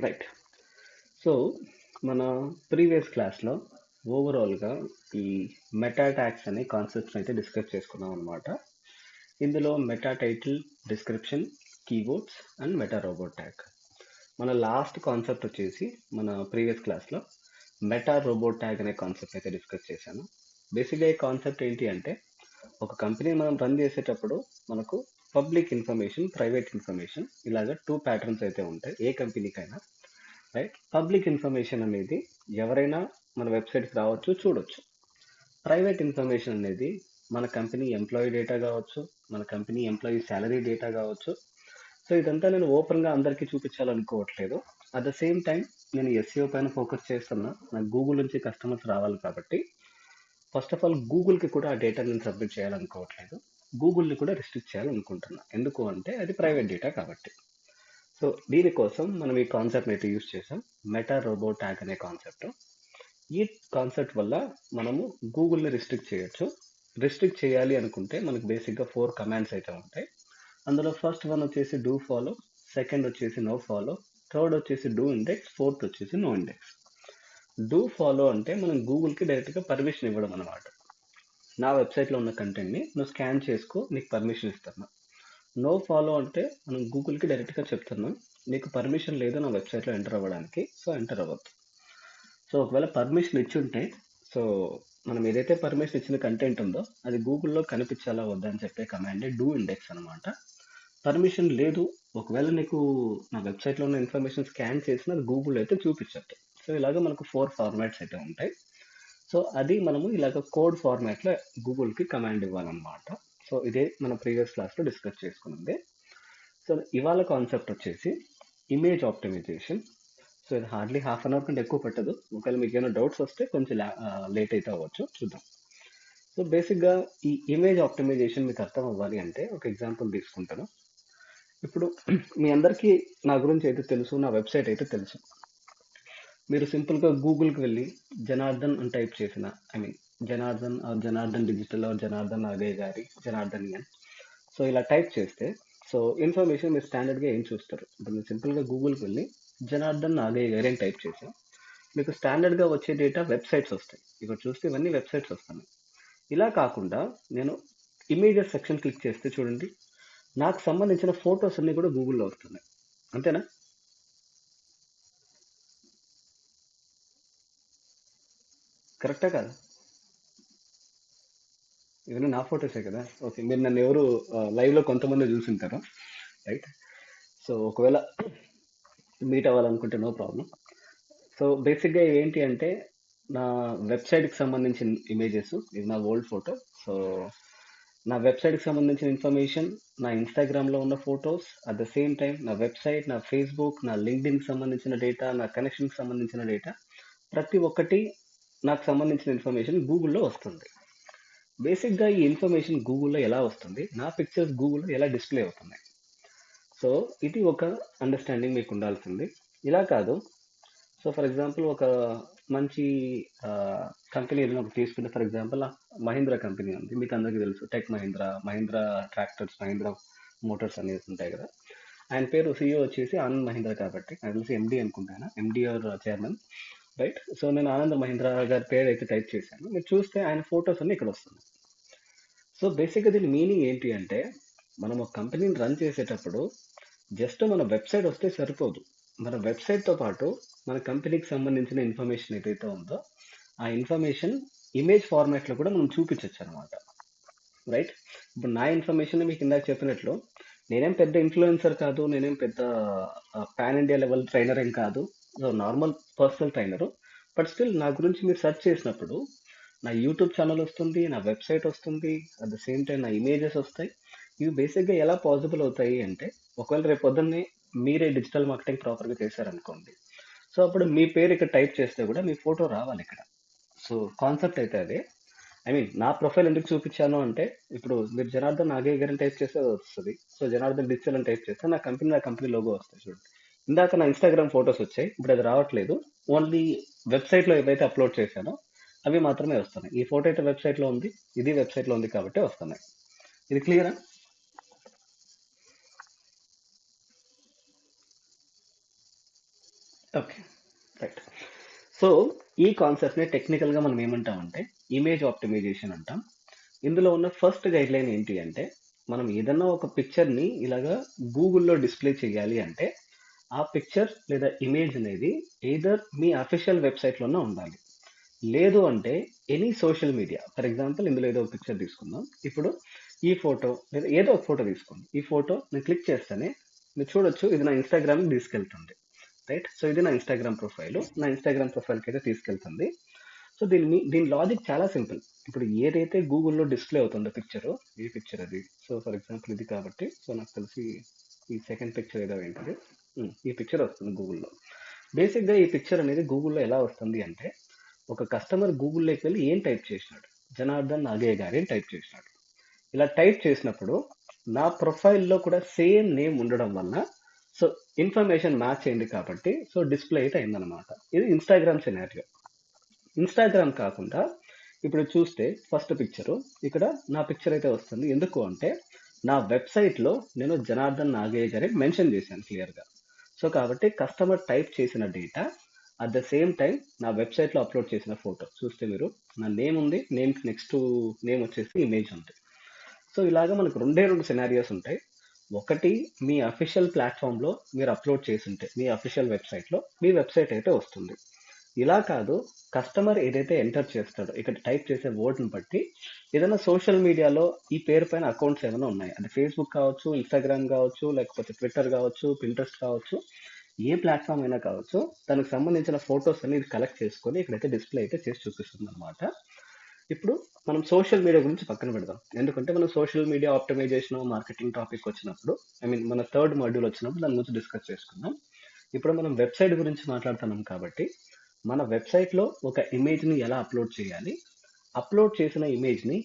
Right. So, మన previous క్లాస్‌లో ఓవరాల్‌గా ఈ మెటా ట్యాగ్స్ అనే కాన్సెప్ట్స్ అయితే డిస్కస్ చేసుకున్నాం అనమాట. ఇందులో meta title, description, keywords and meta robot tag. మన లాస్ట్ కాన్సెప్ట్ వచ్చేసి మన ప్రీవియస్ క్లాస్‌లో మెటా రోబోట్ ట్యాగ్ అనే కాన్సెప్ట్ అయితే డిస్కస్ చేశాను. బేసిక్‌గా ఈ కాన్సెప్ట్ ఏంటి అంటే ఒక కంపెనీ మనం రన్ చేసేటప్పుడు మనకు పబ్లిక్ ఇన్ఫర్మేషన్, ప్రైవేట్ ఇన్ఫర్మేషన్ ఇలాగ టూ ప్యాటర్న్స్ అయితే ఉంటాయి ఏ కంపెనీకైనా. రైట్. పబ్లిక్ ఇన్ఫర్మేషన్ అనేది ఎవరైనా మన వెబ్సైట్కి రావచ్చు, చూడొచ్చు. ప్రైవేట్ ఇన్ఫర్మేషన్ అనేది మన కంపెనీ ఎంప్లాయీ డేటా కావచ్చు, మన కంపెనీ ఎంప్లాయీ శాలరీ డేటా కావచ్చు. సో ఇదంతా నేను ఓపెన్గా అందరికీ చూపించాలనుకోవట్లేదు. అట్ ద సేమ్ టైం నేను ఎస్ఈఓ పైన ఫోకస్ చేస్తున్నా. నాకు గూగుల్ నుంచి కస్టమర్స్ రావాలి కాబట్టి ఫస్ట్ ఆఫ్ ఆల్ గూగుల్కి కూడా ఆ డేటా నేను సబ్మిట్ చేయాలనుకోవట్లేదు. గూగుల్ని కూడా రిస్ట్రిక్ట్ చేయాలనుకుంటున్నా. ఎందుకు అంటే అది ప్రైవేట్ డేటా కాబట్టి. సో దీనికోసం మనం ఈ కాన్సెప్ట్ అయితే యూజ్ చేసాం. మెటా రోబో ట్యాగ్ అనే కాన్సెప్ట్. ఈ కాన్సెప్ట్ వల్ల మనము గూగుల్ని రిస్ట్రిక్ట్ చేయొచ్చు. రిస్ట్రిక్ట్ చేయాలి అనుకుంటే మనకు బేసిక్గా 4 కమాండ్స్ అయితే ఉంటాయి. అందులో ఫస్ట్ వన్ వచ్చేసి డూ ఫాలో, సెకండ్ వచ్చేసి నో ఫాలో, థర్డ్ వచ్చేసి డూ ఇండెక్స్, ఫోర్త్ వచ్చేసి నో ఇండెక్స్. డూ ఫాలో అంటే మనం గూగుల్కి డైరెక్ట్గా పర్మిషన్ ఇవ్వడం అనమాట. నా వెబ్సైట్లో ఉన్న కంటెంట్ని నువ్వు స్కాన్ చేసుకో, నీకు పర్మిషన్ ఇస్తాను. నో ఫాలో అంటే మనం గూగుల్కి డైరెక్ట్గా చెప్తున్నాం, నీకు పర్మిషన్ లేదు నా వెబ్సైట్లో ఎంటర్ అవ్వడానికి, సో ఎంటర్ అవ్వద్దు. సో ఒకవేళ పర్మిషన్ ఇచ్చుంటే, సో మనం ఏదైతే పర్మిషన్ ఇచ్చిన కంటెంట్ ఉందో అది గూగుల్లో కనిపించాలా వద్దా అని చెప్పే కమాండే డూ ఇండెక్స్ అనమాట. పర్మిషన్ లేదు, ఒకవేళ నీకు నా వెబ్సైట్లో ఉన్న ఇన్ఫర్మేషన్ స్కాన్ చేసిన అది గూగుల్ అయితే చూపించద్దు. సో ఇలాగ మనకు 4 ఫార్మాట్స్ అయితే ఉంటాయి. సో అది మనము ఇలాగ కోడ్ ఫార్మాట్లో గూగుల్కి కమాండ్ ఇవ్వాలన్నమాట. సో ఇదే మన ప్రీవియస్ క్లాస్లో డిస్కస్ చేసుకున్నది. సో ఇవాళ కాన్సెప్ట్ వచ్చేసి ఇమేజ్ ఆప్టిమైజేషన్. సో ఇది హార్డ్లీ హాఫ్ అన్ అవర్ కంటే ఎక్కువ పట్టదు. ఒకవేళ మీకు ఏమైనా డౌట్స్ వస్తే కొంచెం లేట్ అయితే అవ్వచ్చు, చూద్దాం. సో బేసిక్గా ఈ ఇమేజ్ ఆప్టిమైజేషన్ మీకు అర్థం అవ్వాలి అంటే ఒక ఎగ్జాంపుల్ తీసుకుంటాను. ఇప్పుడు మీ అందరికీ నా గురించి అయితే తెలుసు, నా వెబ్సైట్ అయితే తెలుసు. మీరు సింపుల్గా గూగుల్కి వెళ్ళి జనార్దన్ అని టైప్ చేసిన, I mean Janardhan Janardhan digital Janardhan Nagayya గారి జనార్దన్ ఎన్, సో ఇలా టైప్ చేస్తే సో ఇన్ఫర్మేషన్ మీరు స్టాండర్డ్గా ఏం చూస్తారు. ఇప్పుడు మీరు సింపుల్గా గూగుల్కి వెళ్ళి జనార్దన్ నాగయ్య గారి అని టైప్ చేసాం, మీకు స్టాండర్డ్గా వచ్చే డేటా వెబ్సైట్స్ వస్తాయి. ఇక్కడ చూస్తే ఇవన్నీ వెబ్సైట్స్ వస్తున్నాయి. ఇలా కాకుండా నేను ఇమేజెస్ సెక్షన్ క్లిక్ చేస్తే చూడండి, నాకు సంబంధించిన ఫొటోస్ అన్ని కూడా గూగుల్లో వస్తున్నాయి. అంతేనా? కరెక్టా కాదు? ఇవన్నీ నా ఫొటోసే కదా. ఓకే, మీరు నన్ను ఎవరు లైవ్లో కొంతమంది చూసింటారు. రైట్. సో ఒకవేళ మీట్ అవ్వాలనుకుంటే నో ప్రాబ్లం. సో బేసిక్గా ఏంటి అంటే నా వెబ్సైట్కి సంబంధించిన ఇమేజెస్, ఇది నా ఓల్డ్ ఫోటో. సో నా వెబ్సైట్కి సంబంధించిన ఇన్ఫర్మేషన్, నా ఇన్స్టాగ్రామ్లో ఉన్న photos, at the same time నా వెబ్సైట్, నా ఫేస్బుక్, నా లింక్డ్ఇన్కి సంబంధించిన డేటా, నా కనెక్షన్కి సంబంధించిన డేటా, ప్రతి ఒక్కటి నాకు సంబంధించిన ఇన్ఫర్మేషన్ గూగుల్లో వస్తుంది. బేసిక్గా ఈ ఇన్ఫర్మేషన్ గూగుల్లో ఎలా వస్తుంది, నా పిక్చర్స్ గూగుల్లో ఎలా డిస్ప్లే అవుతున్నాయి. సో ఇది ఒక అండర్స్టాండింగ్ మీకు ఉండాల్సింది. ఇలా కాదు. సో ఫర్ ఎగ్జాంపుల్ ఒక మంచి కంపెనీ ఏదైనా ఒకటి తీసుకుంటే, ఫర్ ఎగ్జాంపుల్ మహీంద్రా కంపెనీ ఉంది, మీకు అందరికీ తెలుసు. Tech Mahindra, Mahindra tractors, Mahindra Motors అనేవి ఉంటాయి కదా. ఆయన పేరు సిఇఓ వచ్చేసి ఆనంద్ మహీంద్రా కాబట్టి నాకు తెలిసి ఎండి అనుకుంటాను, ఎండి ఆర్ చైర్మన్. రైట్. సో నేను ఆనంద్ మహీంద్రా గారి పేరు అయితే టైప్ చేశాను, మీరు చూస్తే ఆయన ఫొటోస్ అన్ని ఇక్కడ వస్తున్నాయి. సో బేసిక్గా దీని మీనింగ్ ఏంటి అంటే మనం ఒక కంపెనీని రన్ చేసేటప్పుడు జస్ట్ మన వెబ్సైట్ వస్తే సరిపోదు. మన వెబ్సైట్తో పాటు మన కంపెనీకి సంబంధించిన ఇన్ఫర్మేషన్ ఏదైతే ఉందో ఆ ఇన్ఫర్మేషన్ ఇమేజ్ ఫార్మాట్లో కూడా మనం చూపించవచ్చు అనమాట. రైట్. ఇప్పుడు నా ఇన్ఫర్మేషన్ మీకు ఇందాక చెప్పినట్లు నేనేం పెద్ద ఇన్ఫ్లుయెన్సర్ కాదు, నేనేం పెద్ద పాన్ ఇండియా లెవెల్ ట్రైనర్ ఏం కాదు, normal personal trainer. But still నా గురించి మీరు సెర్చ్ చేసినప్పుడు నా యూట్యూబ్ ఛానల్ వస్తుంది, నా వెబ్సైట్ వస్తుంది, అట్ ద సేమ్ టైం నా ఇమేజెస్ వస్తాయి. ఇవి బేసిక్గా ఎలా పాసిబుల్ అవుతాయి అంటే ఒకవేళ రేపు పొద్దున్నే మీరే డిజిటల్ మార్కెటింగ్ ప్రాపర్గా చేశారనుకోండి, సో అప్పుడు మీ పేరు ఇక్కడ టైప్ చేస్తే కూడా మీ ఫోటో రావాలి ఇక్కడ. సో కాన్సెప్ట్ అయితే అదే. ఐ మీన్ నా ప్రొఫైల్ ఎందుకు చూపించాను అంటే ఇప్పుడు మీరు జనార్దన్ నాగయ్య గారిని టైప్ చేస్తే అది వస్తుంది. సో జనార్దన్ డిజిటల్ అని టైప్ చేస్తే నా కంపెనీ లోగో వస్తుంది చూడండి. ఇందాక నా ఇన్స్టాగ్రామ్ ఫొటోస్ వచ్చాయి, ఇప్పుడు అది రావట్లేదు. ఓన్లీ వెబ్సైట్లో ఏవైతే అప్లోడ్ చేశానో అవి మాత్రమే వస్తున్నాయి. ఈ ఫోటో అయితే వెబ్సైట్లో ఉంది, ఇది వెబ్సైట్లో ఉంది కాబట్టి వస్తున్నాయి. ఇది క్లియరా? Okay, right. సో ఈ కాన్సెప్ట్ని టెక్నికల్గా మనం ఏమంటామంటే ఇమేజ్ ఆప్టిమైజేషన్ అంటాం. ఇందులో ఉన్న ఫస్ట్ గైడ్ లైన్ ఏంటి అంటే, మనం ఏదన్నా ఒక పిక్చర్ని ఇలాగా గూగుల్లో డిస్ప్లే చేయాలి అంటే ఆ పిక్చర్ లేదా ఇమేజ్ అనేది ఎయిదర్ మీ అఫీషియల్ వెబ్సైట్లోనే ఉండాలి, లేదు అంటే any social media. For example ఇందులో ఏదో ఒక పిక్చర్ తీసుకుందాం. ఇప్పుడు ఈ ఫోటో లేదా ఏదో ఒక ఫోటో తీసుకోండి. ఈ ఫోటో నేను క్లిక్ చేస్తేనే మీరు చూడొచ్చు, ఇది నా ఇన్స్టాగ్రామ్కి తీసుకెళ్తుంది. రైట్. సో ఇది నా ఇన్స్టాగ్రామ్ ప్రొఫైల్. నా ఇన్స్టాగ్రామ్ ప్రొఫైల్కి అయితే తీసుకెళ్తుంది. సో దీని లాజిక్ చాలా సింపుల్. ఇప్పుడు ఏదైతే గూగుల్లో డిస్ప్లే అవుతుందో పిక్చర్, ఏ పిక్చర్ అది, సో ఫర్ ఎగ్జాంపుల్ ఇది కాబట్టి, సో నాకు తెలిసి ఈ సెకండ్ పిక్చర్ ఏదో ఏంటది, ఈ పిక్చర్ వస్తుంది గూగుల్లో. బేసిక్గా ఈ పిక్చర్ అనేది గూగుల్లో ఎలా వస్తుంది అంటే, ఒక కస్టమర్ గూగుల్లోకి వెళ్ళి ఏం టైప్ చేసినాడు, జనార్దన్ నాగయ్య గారి అని టైప్ చేసినాడు. ఇలా టైప్ చేసినప్పుడు నా ప్రొఫైల్లో కూడా సేమ్ నేమ్ ఉండడం వల్ల సో ఇన్ఫర్మేషన్ మ్యాచ్ అయింది కాబట్టి సో డిస్ప్లే అయితే అయిందనమాట. ఇది ఇన్స్టాగ్రామ్ సినారియో. ఇన్స్టాగ్రామ్ కాకుండా ఇప్పుడు చూస్తే ఫస్ట్ పిక్చరు ఇక్కడ నా పిక్చర్ అయితే వస్తుంది. ఎందుకు అంటే నా వెబ్సైట్లో నేను జనార్దన్ నాగయ్య గారి మెన్షన్ చేశాను క్లియర్గా. సో కాబట్టి కస్టమర్ టైప్ చేసిన data at the same time నా వెబ్సైట్లో అప్లోడ్ చేసిన ఫోటో చూస్తే మీరు, నా నేమ్ ఉంది, నేమ్కి నెక్స్ట్ నేమ్ వచ్చేసి ఇమేజ్ ఉంది. సో ఇలాగ మనకు రెండు సినారియోస్ ఉంటాయి. ఒకటి మీ అఫీషియల్ ప్లాట్ఫామ్లో మీరు అప్లోడ్ చేసి ఉంటే మీ అఫీషియల్ వెబ్సైట్లో మీ వెబ్సైట్ అయితే వస్తుంది. ఇలా కాదు, కస్టమర్ ఏదైతే ఎంటర్ చేస్తాడో ఇక్కడ టైప్ చేసే వర్డ్ని బట్టి ఏదైనా సోషల్ మీడియాలో ఈ పేరు పైన అకౌంట్స్ ఏమైనా ఉన్నాయి, అది ఫేస్బుక్ కావచ్చు, ఇన్స్టాగ్రామ్ కావచ్చు, లేకపోతే ట్విట్టర్ కావచ్చు, పింట్రెస్ట్ కావచ్చు, ఏ ప్లాట్ఫామ్ అయినా కావచ్చు, దానికి సంబంధించిన ఫొటోస్ అన్ని ఇది కలెక్ట్ చేసుకొని ఇక్కడైతే డిస్ప్లే అయితే చేసి చూపిస్తుంది అనమాట. ఇప్పుడు మనం సోషల్ మీడియా గురించి పక్కన పెడదాం, ఎందుకంటే మనం social media optimisation marketing topic వచ్చినప్పుడు, ఐ మీన్ మన థర్డ్ మాడ్యూల్ వచ్చినప్పుడు దాని గురించి డిస్కస్ చేసుకుందాం. ఇప్పుడు మనం వెబ్సైట్ గురించి మాట్లాడుతున్నాం కాబట్టి మన వెబ్సైట్లో ఒక ఇమేజ్ని ఎలా అప్లోడ్ చేయాలి, అప్లోడ్ చేసిన ఇమేజ్ని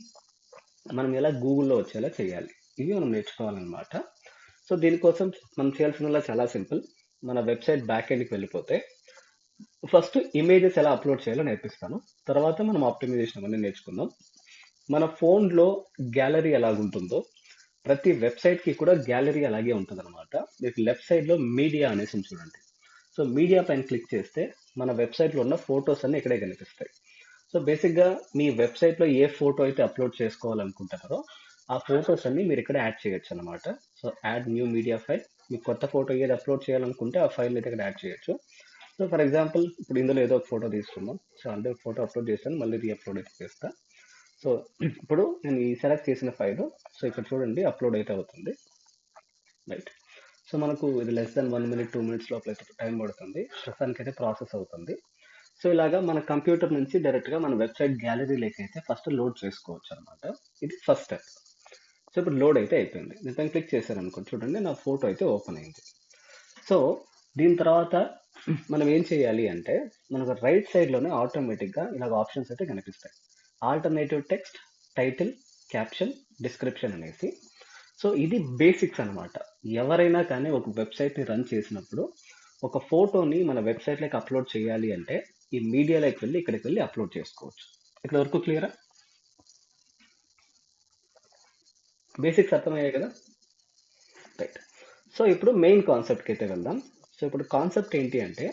మనం ఎలా గూగుల్లో వచ్చేలా చేయాలి, ఇవి మనం నేర్చుకోవాలన్నమాట. సో దీనికోసం మనం చేయాల్సిన చాలా సింపుల్. మన వెబ్సైట్ బ్యాక్ ఎండ్కి వెళ్ళిపోతే ఫస్ట్ ఇమేజెస్ ఎలా అప్లోడ్ చేయాలో నేర్పిస్తాను, తర్వాత మనం ఆప్టిమైజేషన్ అవన్నీ నేర్చుకుందాం. మన ఫోన్లో గ్యాలరీ ఎలాగుంటుందో ప్రతి వెబ్సైట్కి కూడా గ్యాలరీ అలాగే ఉంటుంది అనమాట. మీకు లెఫ్ట్ సైడ్లో మీడియా అనేసి ఉంది చూడండి. సో మీడియా పైన క్లిక్ చేస్తే మన వెబ్సైట్లో ఉన్న ఫొటోస్ అన్ని ఇక్కడే కనిపిస్తాయి. సో బేసిక్గా మీ వెబ్సైట్లో ఏ ఫోటో అయితే అప్లోడ్ చేసుకోవాలనుకుంటున్నారో ఆ ఫొటోస్ అన్ని మీరు ఇక్కడ యాడ్ చేయొచ్చు అనమాట. So add new media file, మీకు కొత్త ఫోటో ఏది అప్లోడ్ చేయాలనుకుంటే ఆ ఫైల్ అయితే ఇక్కడ యాడ్ చేయొచ్చు. సో ఫర్ ఎగ్జాంపుల్ ఇప్పుడు ఇందులో ఏదో ఒక ఫోటో తీసుకుందాం. సో అంటే ఫోటో అప్లోడ్ చేస్తాను, మళ్ళీ రీఅప్లోడ్ అయితే చేస్తా. సో ఇప్పుడు నేను ఈ సెలెక్ట్ చేసిన ఫైల్, సో ఇక్కడ చూడండి అప్లోడ్ అయితే అవుతుంది. రైట్. సో మనకు ఇది లెస్ దాన్ 1 minute 2 minutes లోపల అయితే టైం పడుతుంది, ప్రస్తుతానికి అయితే ప్రాసెస్ అవుతుంది. సో ఇలాగా మన కంప్యూటర్ నుంచి డైరెక్ట్గా మన వెబ్సైట్ గ్యాలరీలోకి అయితే ఫస్ట్ లోడ్ చేసుకోవచ్చు అనమాట. ఇది ఫస్ట్ స్టెప్. సో ఇప్పుడు లోడ్ అయితే అయిపోయింది, నేను పైన క్లిక్ చేశాను అనుకోండి, చూడండి నా ఫోటో అయితే ఓపెన్ అయింది. సో దీని తర్వాత మనం ఏం చేయాలి అంటే మనకు రైట్ సైడ్లోనే ఆటోమేటిక్గా ఇలాగ ఆప్షన్స్ అయితే కనిపిస్తాయి. Alternative text, title, caption, description అనేసి. సో ఇది బేసిక్స్ అనమాట. ఎవరైనా కానీ ఒక వెబ్సైట్ని రన్ చేసినప్పుడు ఒక ఫోటోని మన వెబ్సైట్లోకి అప్లోడ్ చేయాలి అంటే ఈ మీడియాలోకి వెళ్ళి ఇక్కడికి వెళ్ళి అప్లోడ్ చేసుకోవచ్చు. ఇక్కడ వరకు క్లియరా? బేసిక్స్ అర్థమయ్యాయి కదా? రైట్. సో ఇప్పుడు మెయిన్ కాన్సెప్ట్కి అయితే వెళ్దాం. సో ఇప్పుడు కాన్సెప్ట్ ఏంటి అంటే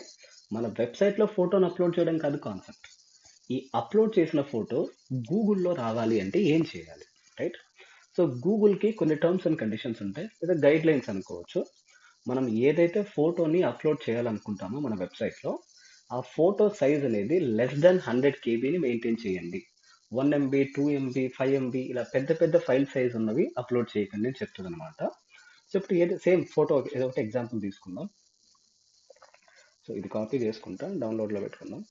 మన వెబ్సైట్లో ఫోటోని అప్లోడ్ చేయడం కాదు కాన్సెప్ట్. ఈ అప్లోడ్ చేసిన ఫోటో గూగుల్లో రావాలి అంటే ఏం చేయాలి, రైట్? సో గూగుల్కి కొన్ని టర్మ్స్ అండ్ కండిషన్స్ ఉంటాయి, లేదా గైడ్ లైన్స్ అనుకోవచ్చు. మనం ఏదైతే ఫోటోని అప్లోడ్ చేయాలనుకుంటామో మన వెబ్సైట్లో ఆ ఫోటో సైజ్ అనేది లెస్ దెన్ 100 KBని మెయింటైన్ చేయండి. 1 MB 2 MB 5 MB ఇలా పెద్ద పెద్ద ఫైల్ సైజ్ ఉన్నవి అప్లోడ్ చేయకండి అని చెప్తుంది అనమాట. సో ఇప్పుడు ఏదో సేమ్ ఫోటో ఏదో ఒకటి ఎగ్జాంపుల్ తీసుకుందాం. సో ఇది కాపీ చేసుకుంటా, డౌన్లోడ్లో పెట్టుకుందాం.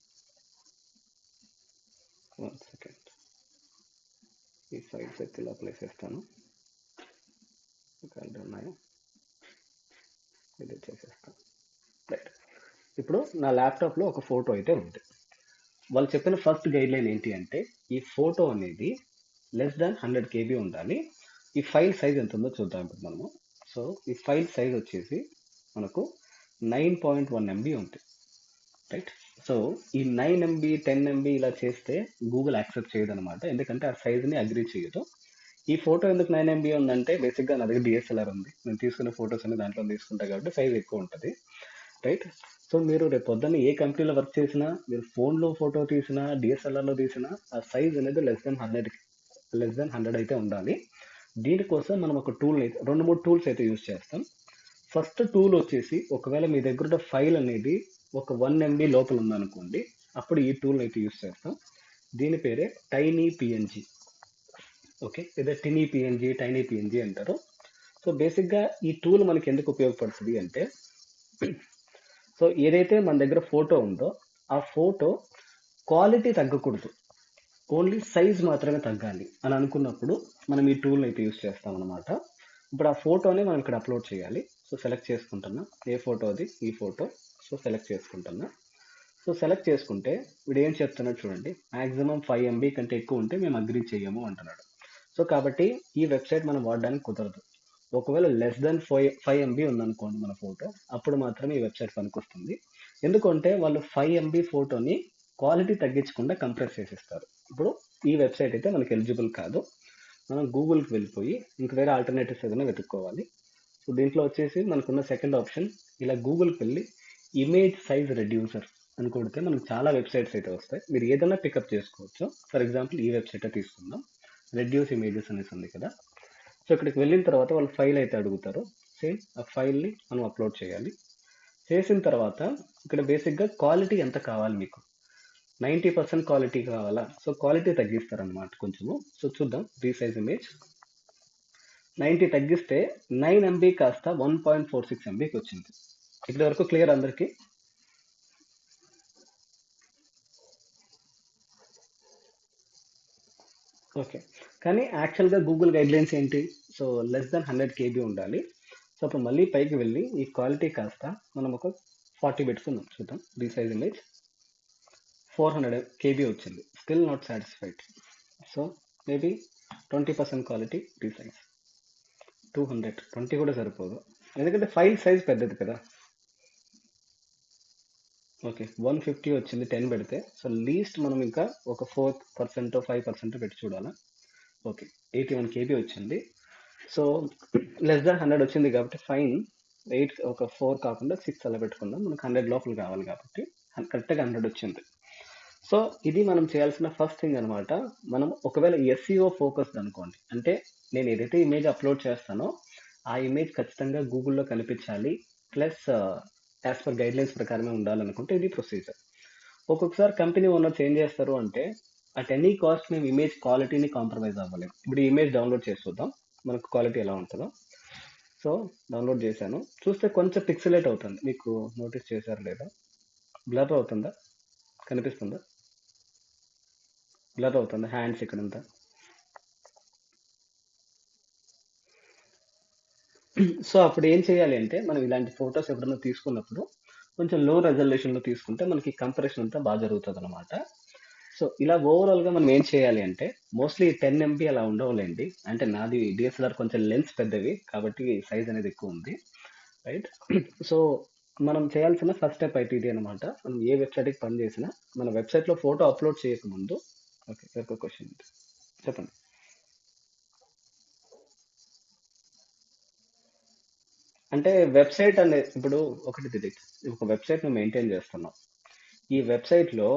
1 సెకండ్, ఈ ఫైల్స్ అయితే ఇలా ప్లేస్ చేస్తాను, ఇక్కడ ఉన్నాయో ఇది చేసేస్తాను. రైట్. ఇప్పుడు నా ల్యాప్టాప్లో ఒక ఫోటో అయితే ఉంది. వాళ్ళు చెప్పిన ఫస్ట్ గైడ్ లైన్ ఏంటి అంటే ఈ ఫోటో అనేది లెస్ దాన్ 100 KB ఉండాలి. ఈ ఫైల్ సైజ్ ఎంత ఉందో చూద్దాం ఇప్పుడు మనము. సో ఈ ఫైల్ సైజ్ వచ్చేసి మనకు 9.1 MB ఉంది. రైట్. సో ఈ 9 MB 10 MB ఇలా చేస్తే గూగుల్ యాక్సెప్ట్ చేయదు అనమాట, ఎందుకంటే ఆ సైజ్ని అగ్రీ చేయదు. ఈ ఫోటో ఎందుకు 9 MB ఉందంటే బేసిక్గా నా దగ్గర DSLR ఉంది, నేను తీసుకునే ఫొటోస్ అన్ని దాంట్లో తీసుకుంటా కాబట్టి సైజ్ ఎక్కువ ఉంటుంది. రైట్. సో మీరు రేపు పొద్దున్న ఏ కంపెనీలో వర్క్ చేసినా, మీరు ఫోన్లో ఫోటో తీసినా, డిఎస్ఎల్ఆర్లో తీసినా, ఆ సైజ్ అనేది లెస్ దెన్ 100 అయితే ఉండాలి. దీనికోసం మనం ఒక టూల్ అయితే 2-3 టూల్స్ అయితే యూజ్ చేస్తాం. ఫస్ట్ టూల్ వచ్చేసి, ఒకవేళ మీ దగ్గర ఉన్న ఫైల్ అనేది ఒక 1 MB లోపల ఉందనుకోండి, అప్పుడు ఈ టూల్ అయితే యూజ్ చేస్తాం. దీని పేరే టైనీ పిఎన్జి. ఓకే, లేదా టైనీ పిఎన్జి అంటారు. సో బేసిక్గా ఈ టూల్ మనకి ఎందుకు ఉపయోగపడుతుంది అంటే, సో ఏదైతే మన దగ్గర ఫోటో ఉందో ఆ ఫోటో క్వాలిటీ తగ్గకూడదు, ఓన్లీ సైజ్ మాత్రమే తగ్గాలి అని అనుకున్నప్పుడు మనం ఈ టూల్ అయితే యూస్ చేస్తాం అనమాట. ఇప్పుడు ఆ ఫోటోని మనం ఇక్కడ అప్లోడ్ చేయాలి. సో సెలెక్ట్ చేసుకుంటున్నా, ఏ ఫోటో అది, ఈ ఫోటో. సో సెలెక్ట్ చేసుకుంటున్నా. సో సెలెక్ట్ చేసుకుంటే వీడు ఏం చెప్తున్నాడు చూడండి, మాక్సిమం 5 MB కంటే ఎక్కువ ఉంటే మేము అగ్రీ చేయము అంటున్నాడు. సో కాబట్టి ఈ వెబ్సైట్ మనం వాడడానికి కుదరదు. ఒకవేళ లెస్ దెన్ 5 MB ఉందనుకోండి మన ఫోటో, అప్పుడు మాత్రమే ఈ వెబ్సైట్ పనికొస్తుంది. ఎందుకంటే వాళ్ళు 5 MB ఫోటోని క్వాలిటీ తగ్గించకుండా కంప్రెస్ చేసిస్తారు. ఇప్పుడు ఈ వెబ్సైట్ అయితే మనకి ఎలిజిబుల్ కాదు. మనం గూగుల్కి వెళ్ళిపోయి ఇంక వేరే ఆల్టర్నేటివ్స్ ఏదైనా వెతుక్కోవాలి. సో దీంట్లో వచ్చేసి మనకున్న సెకండ్ ఆప్షన్, ఇలా గూగుల్కి వెళ్ళి ఇమేజ్ సైజ్ రెడ్యూసర్ అని కొడితే మనకు చాలా వెబ్సైట్స్ అయితే వస్తాయి. మీరు ఏదైనా పికప్ చేసుకోవచ్చు. ఫర్ ఎగ్జాంపుల్ ఈ వెబ్సైట్ తీసుకుందాం, రెడ్యూస్ ఇమేజెస్ అనేసి ఉంది కదా. సో ఇక్కడికి వెళ్ళిన తర్వాత వాళ్ళు ఫైల్ అయితే అడుగుతారు. సేమ్ ఆ ఫైల్ని మనం అప్లోడ్ చేయాలి. చేసిన తర్వాత ఇక్కడ బేసిక్గా క్వాలిటీ ఎంత కావాలి మీకు, 90% క్వాలిటీ కావాలా? సో క్వాలిటీ తగ్గిస్తారనమాట కొంచెము. సో చూద్దాం, రీసైజ్ ఇమేజ్ 90 తగ్గిస్తే 9 MB కాస్త 1.46 MBకి వచ్చింది. ఇక్కడ వరకు క్లియర్ అందరికీ? ఓకే, కానీ యాక్చువల్గా గూగుల్ గైడ్లైన్స్ ఏంటి? సో లెస్ దెన్ 100 KB ఉండాలి. సో అప్పుడు మళ్ళీ పైకి వెళ్ళి ఈ క్వాలిటీ కాస్త మనం ఒక 40 పెట్టుకుందాం. చూద్దాం, రీసైజ్ ఇమేజ్ 400 KB వచ్చింది. Still not satisfied. So maybe 20% quality resize 200. 20 కూడా సరిపోదు, ఎందుకంటే ఫైల్ సైజ్ పెద్దది కదా. ఓకే, 150 వచ్చింది, 10 పెడితే. సో లీస్ట్ మనం ఇంకా ఒక 4% 5% పెట్టి చూడాలా. ఓకే, 81 KB వచ్చింది. సో లెస్ దాన్ 100 వచ్చింది కాబట్టి ఫైన్, 8 ఒక 4 కాకుండా 6 అలా పెట్టుకుందాం. మనకు 100 లోపల కావాలి కాబట్టి కరెక్ట్గా 100 వచ్చింది. సో ఇది మనం చేయాల్సిన ఫస్ట్ థింగ్ అనమాట. మనం ఒకవేళ SEO ఫోకస్డ్ అనుకోండి, అంటే నేను ఏదైతే ఇమేజ్ అప్లోడ్ చేస్తానో ఆ ఇమేజ్ ఖచ్చితంగా గూగుల్లో కనిపించాలి, ప్లస్ యాజ్ పర్ గైడ్లైన్స్ ప్రకారమే ఉండాలనుకుంటే ఇది ప్రొసీజర్. ఒక్కొక్కసారి కంపెనీ ఓనర్స్ ఏం చేస్తారు అంటే, అట్ ఎనీ కాస్ట్ మేము ఇమేజ్ క్వాలిటీని కాంప్రమైజ్ అవ్వలేము. ఇప్పుడు ఈ ఇమేజ్ డౌన్లోడ్ చేసి చూద్దాం మనకు క్వాలిటీ ఎలా ఉంటుందో. సో డౌన్లోడ్ చేశాను, చూస్తే కొంచెం పిక్సలేట్ అవుతుంది. మీకు నోటీస్ చేశారు లేదా? బ్లర్ అవుతుందా, కనిపిస్తుందా? బ్లర్ అవుతుంది హ్యాండ్స్ ఇక్కడంతా. సో అప్పుడు ఏం చేయాలి అంటే, మనం ఇలాంటి ఫొటోస్ ఎప్పుడైనా తీసుకున్నప్పుడు కొంచెం లో రెజల్యూషన్లో తీసుకుంటే మనకి కంప్రెషన్ అంతా బాగా జరుగుతుంది అనమాట. సో ఇలా ఓవరాల్గా మనం ఏం చేయాలి అంటే, మోస్ట్లీ 10 MB అలా ఉండవులేండి. అంటే నాది డిఎస్ఎల్ఆర్ కొంచెం లెన్స్ పెద్దవి కాబట్టి సైజ్ అనేది ఎక్కువ ఉంది, రైట్? సో మనం చేయాల్సిన ఫస్ట్ స్టెప్ అయితే ఇది అనమాట. మనం ఏ వెబ్సైట్కి పని చేసినా మన వెబ్సైట్లో ఫోటో అప్లోడ్ చేయకముందు. ఓకే, ఒక క్వశ్చన్ చెప్పండి. అంటే వెబ్సైట్ అనే ఇప్పుడు ఒకటి దిలీప్, ఒక వెబ్సైట్ ను మెయింటైన్ చేస్తున్నాం. ఈ వెబ్సైట్ లో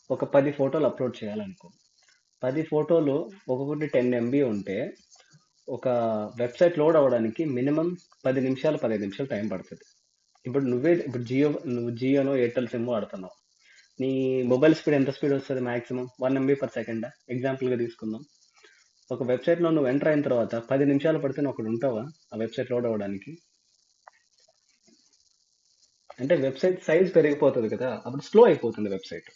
ఒక 10 ఫోటోలు అప్లోడ్ చేయాలనుకో, 10 ఫోటోలు ఒక్కొక్కటి 10 MB ఉంటే ఒక వెబ్సైట్ లోడ్ అవ్వడానికి మినిమం 10 నిమిషాలు 15 నిమిషాలు టైం పడుతుంది. ఇప్పుడు నువ్వు జియోనో ఎయిర్టెల్ సిమ్ వాడుతున్నావు, నీ మొబైల్ స్పీడ్ ఎంత స్పీడ్ వస్తుంది? Maximum 1 MB/s. ఎగ్జాంపుల్గా తీసుకుందాం. ఒక వెబ్సైట్లో నువ్వు ఎంటర్ అయిన తర్వాత 10 నిమిషాలు పడితే నువ్వు అక్కడ ఉంటావా ఆ వెబ్సైట్ లోడ్ అవ్వడానికి? అంటే వెబ్సైట్ సైజ్ పెరిగిపోతుంది కదా, అప్పుడు స్లో అయిపోతుంది వెబ్సైట్.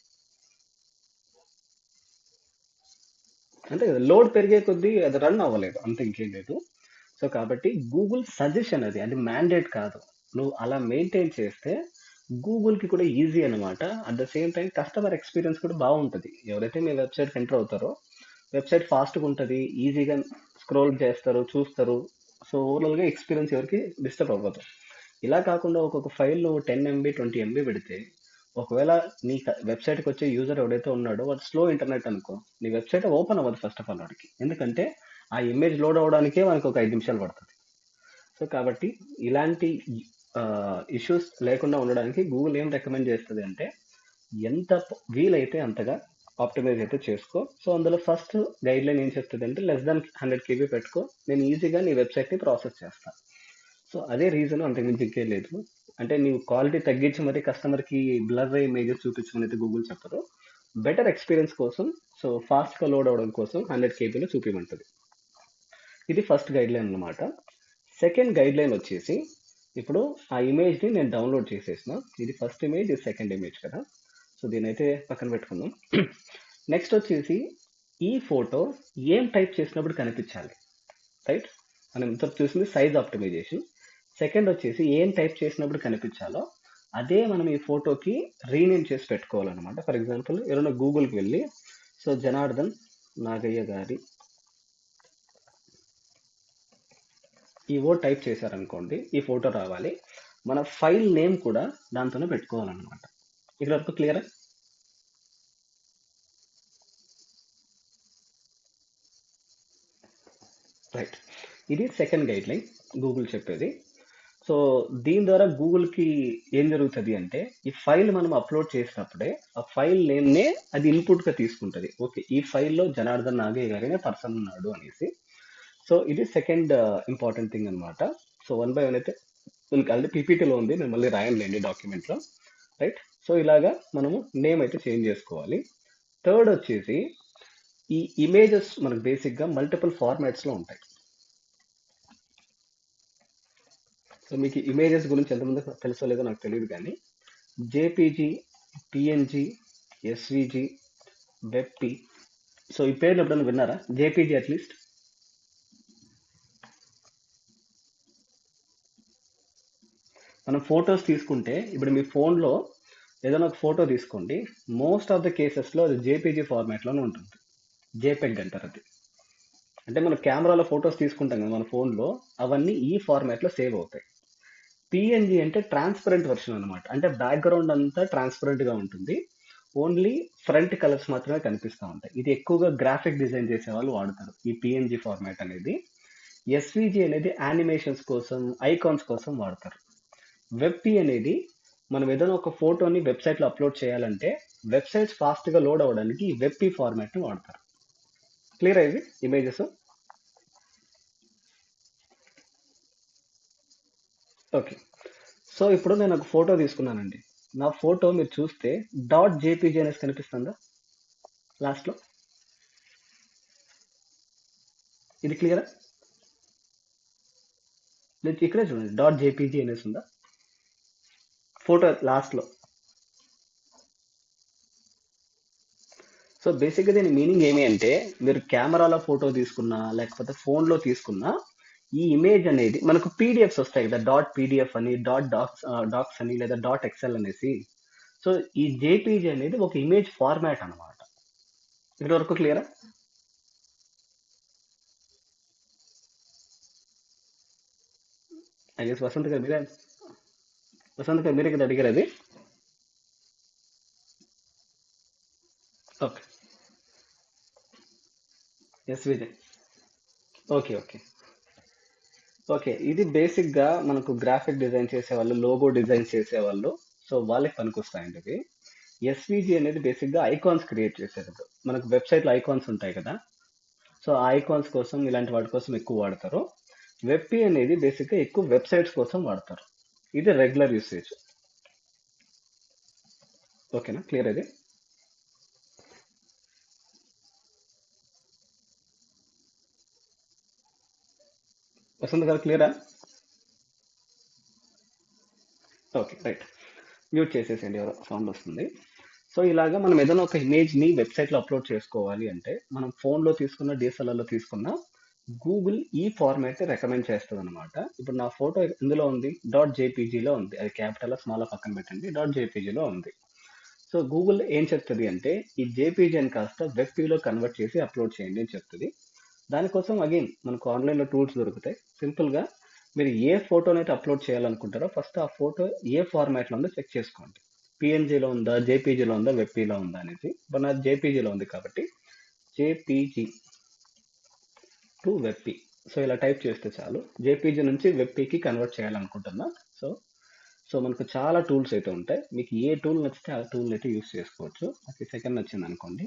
అంటే లోడ్ పెరిగే కొద్దీ అది రన్ అవ్వలేదు, అంత ఇంకేం లేదు. సో కాబట్టి గూగుల్ సజెషన్ అది మ్యాండేట్ కాదు. నువ్వు అలా మెయింటైన్ చేస్తే గూగుల్కి కూడా ఈజీ అనమాట. At the same time customer experience కూడా బాగుంటుంది. ఎవరైతే మీ వెబ్సైట్ ఎంటర్ అవుతారో వెబ్సైట్ ఫాస్ట్గా ఉంటుంది, ఈజీగా స్క్రోల్ చేస్తారు, చూస్తారు. సో ఓవరాల్గా ఎక్స్పీరియన్స్ ఎవరికి డిస్టర్బ్ అవ్వదు. ఇలా కాకుండా ఒక్కొక్క ఫైల్ నువ్వు 10 MB 20 MB పెడితే, ఒకవేళ నీ వెబ్సైట్కి వచ్చే యూజర్ ఎవడైతే ఉన్నాడో వాడు స్లో ఇంటర్నెట్ అనుకో, నీ వెబ్సైట్ ఓపెన్ అవ్వదు ఫస్ట్ ఆఫ్ ఆల్ వాడికి. ఎందుకంటే ఆ ఇమేజ్ లోడ్ అవ్వడానికే మనకు ఒక 5 నిమిషాలు పడుతుంది. సో కాబట్టి ఇలాంటి ఇష్యూస్ లేకుండా ఉండడానికి గూగుల్ ఏం రికమెండ్ చేస్తుంది అంటే ఎంత వీలైతే అంతగా ఆప్టిమైజ్ అయితే చేసుకో. సో అందులో ఫస్ట్ గైడ్ లైన్ ఏం చెప్తుంది అంటే లెస్ దాన్ 100 KB పెట్టుకో, నేను ఈజీగా నీ వెబ్సైట్ని ప్రాసెస్ చేస్తాను. సో అదే రీజన్, అంతకుమించి ఇంకే లేదు. అంటే నీవు క్వాలిటీ తగ్గించి మరి కస్టమర్కి బ్లర్ ఇమేజెస్ చూపించమని అయితే గూగుల్ చెప్పరు. బెటర్ ఎక్స్పీరియన్స్ కోసం, సో ఫాస్ట్గా లోడ్ అవ్వడం కోసం 100 KBలో చూపించమంటుంది. ఇది ఫస్ట్ గైడ్ లైన్ అనమాట. సెకండ్ గైడ్ లైన్ వచ్చేసి, ఇప్పుడు ఆ ఇమేజ్ని నేను డౌన్లోడ్ చేసేసిన, ఇది ఫస్ట్ ఇమేజ్, ఇది సెకండ్ ఇమేజ్ కదా. సో దీని అయితే పక్కన పెట్టుకుందాం. నెక్స్ట్ వచ్చేసి ఈ ఫోటో ఏం టైప్ చేసినప్పుడు కనిపించాలి, రైట్? మనం ఇంత చూసింది సైజ్ ఆప్టిమైజేషన్. సెకండ్ వచ్చేసి ఏం టైప్ చేసినప్పుడు కనిపించాలో అదే మనం ఈ ఫోటోకి రీనేమ్ చేసి పెట్టుకోవాలన్నమాట. ఫర్ ఎగ్జాంపుల్ ఎవరైనా గూగుల్కి వెళ్ళి సో జనార్దన్ నాగయ్య గారి ఈ వర్డ్ టైప్ చేశారనుకోండి, ఈ ఫోటో రావాలి. మన ఫైల్ నేమ్ కూడా దాంతోనే పెట్టుకోవాలన్నమాట. ఇక్కడ వరకు క్లియరా? రైట్. ఇది సెకండ్ గైడ్ లైన్ గూగుల్ చెప్పేది. సో దీని ద్వారా గూగుల్కి ఏం జరుగుతుంది అంటే, ఈ ఫైల్ మనం అప్లోడ్ చేసినప్పుడే ఆ ఫైల్ నేమ్నే అది ఇన్పుట్గా తీసుకుంటుంది. ఓకే, ఈ ఫైల్లో జనార్దన్ నాగయ్య గారి అనే పర్సన్ ఉన్నాడు అనేసి. సో ఇది సెకండ్ ఇంపార్టెంట్ థింగ్ అనమాట. సో 1 by 1 అయితే మనకి ఆల్రెడీ పీపీటీలో ఉంది, నేను మళ్ళీ రాయనులేండి డాక్యుమెంట్లో, రైట్? సో ఇలాగా మనము నేమ్ అయితే చేంజ్ చేసుకోవాలి. థర్డ్ వచ్చేసి ఈ ఇమేజెస్ మనకు బేసిక్గా మల్టిపుల్ ఫార్మాట్స్లో ఉంటాయి. సో మీకు ఇమేజెస్ గురించి ఎంతమంది తెలుసో లేదో నాకు తెలియదు, కానీ జేపీజీ, పిఎన్జీ, ఎస్విజీ, వెబ్పి, సో ఈ పేర్లు ఎప్పుడైనా విన్నారా? JPG at least. మనం ఫొటోస్ తీసుకుంటే ఇప్పుడు మీ ఫోన్లో ఏదైనా ఒక ఫోటో తీసుకోండి, మోస్ట్ ఆఫ్ ద కేసెస్లో అది జేపీజీ ఫార్మాట్లోనే ఉంటుంది. జేపెగ్ అంటారు అది. అంటే మనం కెమెరాలో ఫొటోస్ తీసుకుంటాం కదా మన ఫోన్లో, అవన్నీ ఈ ఫార్మాట్లో సేవ్ అవుతాయి. పిఎన్జీ అంటే ట్రాన్స్పరెంట్ వర్షన్ అనమాట. అంటే బ్యాక్గ్రౌండ్ అంతా ట్రాన్స్పరెంట్గా ఉంటుంది, ఓన్లీ ఫ్రంట్ కలర్స్ మాత్రమే కనిపిస్తూ ఉంటాయి. ఇది ఎక్కువగా గ్రాఫిక్ డిజైన్ చేసే వాళ్ళు వాడతారు ఈ పిఎన్జీ ఫార్మాట్ అనేది. ఎస్విజీ అనేది యానిమేషన్స్ కోసం, ఐకాన్స్ కోసం వాడతారు. వెబ్పి అనేది మనం ఏదైనా ఒక ఫోటోని వెబ్సైట్లో అప్లోడ్ చేయాలంటే వెబ్సైట్స్ ఫాస్ట్గా లోడ్ అవ్వడానికి ఈ వెబ్పి ఫార్మాట్ని వాడతారు. క్లియర్ అయ్యి ఇమేజెస్? ఓకే. సో ఇప్పుడు నేను ఒక ఫోటో తీసుకున్నానండి. నా ఫోటో మీరు చూస్తే .jpg అనేసి కనిపిస్తుందా లాస్ట్లో? ఇది క్లియరా? లేదు, ఇక్కడే చూడండి, .jpg అనేసి ఉందా ఫోటో లాస్ట్లో? సో బేసిక్గా దీని మీనింగ్ ఏమి అంటే, మీరు కెమెరాలో ఫోటో తీసుకున్నా లేకపోతే ఫోన్లో తీసుకున్నా ఈ ఇమేజ్ అనేది మనకు పీడిఎఫ్స్ వస్తాయి కదా, .pdf అని, డాక్స్ అని, లేదా .xl అనేసి. సో ఈ జేపీజీ అనేది ఒక ఇమేజ్ ఫార్మాట్ అనమాట. ఇక్కడ వరకు క్లియరా? ఐ గెస్ వసంత్ గారు మీరే కదా అడిగారు అది. Okay. Yes Vijay. Okay okay okay. ఇది బేసిక్గా మనకు గ్రాఫిక్ డిజైన్ చేసేవాళ్ళు, లోగో డిజైన్ చేసేవాళ్ళు, సో వాళ్ళకి పనికొస్తాయండి ఇవి. ఎస్విజి అనేది బేసిక్గా ఐకాన్స్ క్రియేట్ చేసేటప్పుడు, మనకు వెబ్సైట్లో ఐకాన్స్ ఉంటాయి కదా, సో ఆ ఐకాన్స్ కోసం ఇలాంటి వాటి కోసం ఎక్కువ వాడతారు. వెబ్పి అనేది బేసిక్గా ఎక్కువ వెబ్సైట్స్ కోసం వాడతారు. ఇది రెగ్యులర్ యూసేజ్. ఓకేనా, క్లియర్ అది? వసంత్ గారు క్లియరా? Okay, right. మ్యూట్ చేసేసేయండి, ఎవరో సౌండ్ వస్తుంది. సో ఇలాగా మనం ఏదైనా ఒక ఇమేజ్ని వెబ్సైట్లో అప్లోడ్ చేసుకోవాలి అంటే, మనం ఫోన్లో తీసుకున్న, డిఎస్ఎల్ఆర్లో తీసుకున్న, గూగుల్ ఈ ఫార్మాట్ రికమెండ్ చేస్తుంది అనమాట. ఇప్పుడు నా ఫోటో ఇందులో ఉంది, .jpgలో ఉంది, అది క్యాపిటల్ స్మాల్ పక్కన పెట్టండి, .jpgలో ఉంది. సో గూగుల్ ఏం చెప్తుంది అంటే, ఈ జేపీజీ అని కాస్త వెబ్పీలో కన్వర్ట్ చేసి అప్లోడ్ చేయండి అని చెప్తుంది. దానికోసం అగైన్ మనకు ఆన్లైన్లో టూల్స్ దొరుకుతాయి. సింపుల్గా మీరు ఏ ఫోటోని అయితే అప్లోడ్ చేయాలనుకుంటారో ఫస్ట్ ఆ ఫోటో ఏ ఫార్మాట్లో ఉందో చెక్ చేసుకోండి. పిఎన్జీలో ఉందా, జేపీజీలో ఉందా, వెబ్పీలో ఉందా అనేసి. ఇప్పుడు నా జేపీజీలో ఉంది కాబట్టి జేపీజీ టు వెబ్పీ, సో ఇలా టైప్ చేస్తే చాలు. జేపీజీ నుంచి వెబ్పీకి కన్వర్ట్ చేయాలనుకుంటున్నా, సో సో మనకు చాలా టూల్స్ అయితే ఉంటాయి. మీకు ఏ టూల్ నచ్చితే ఆ టూల్ అయితే యూస్ చేసుకోవచ్చు. నాకు సెకండ్ నచ్చింది అనుకోండి.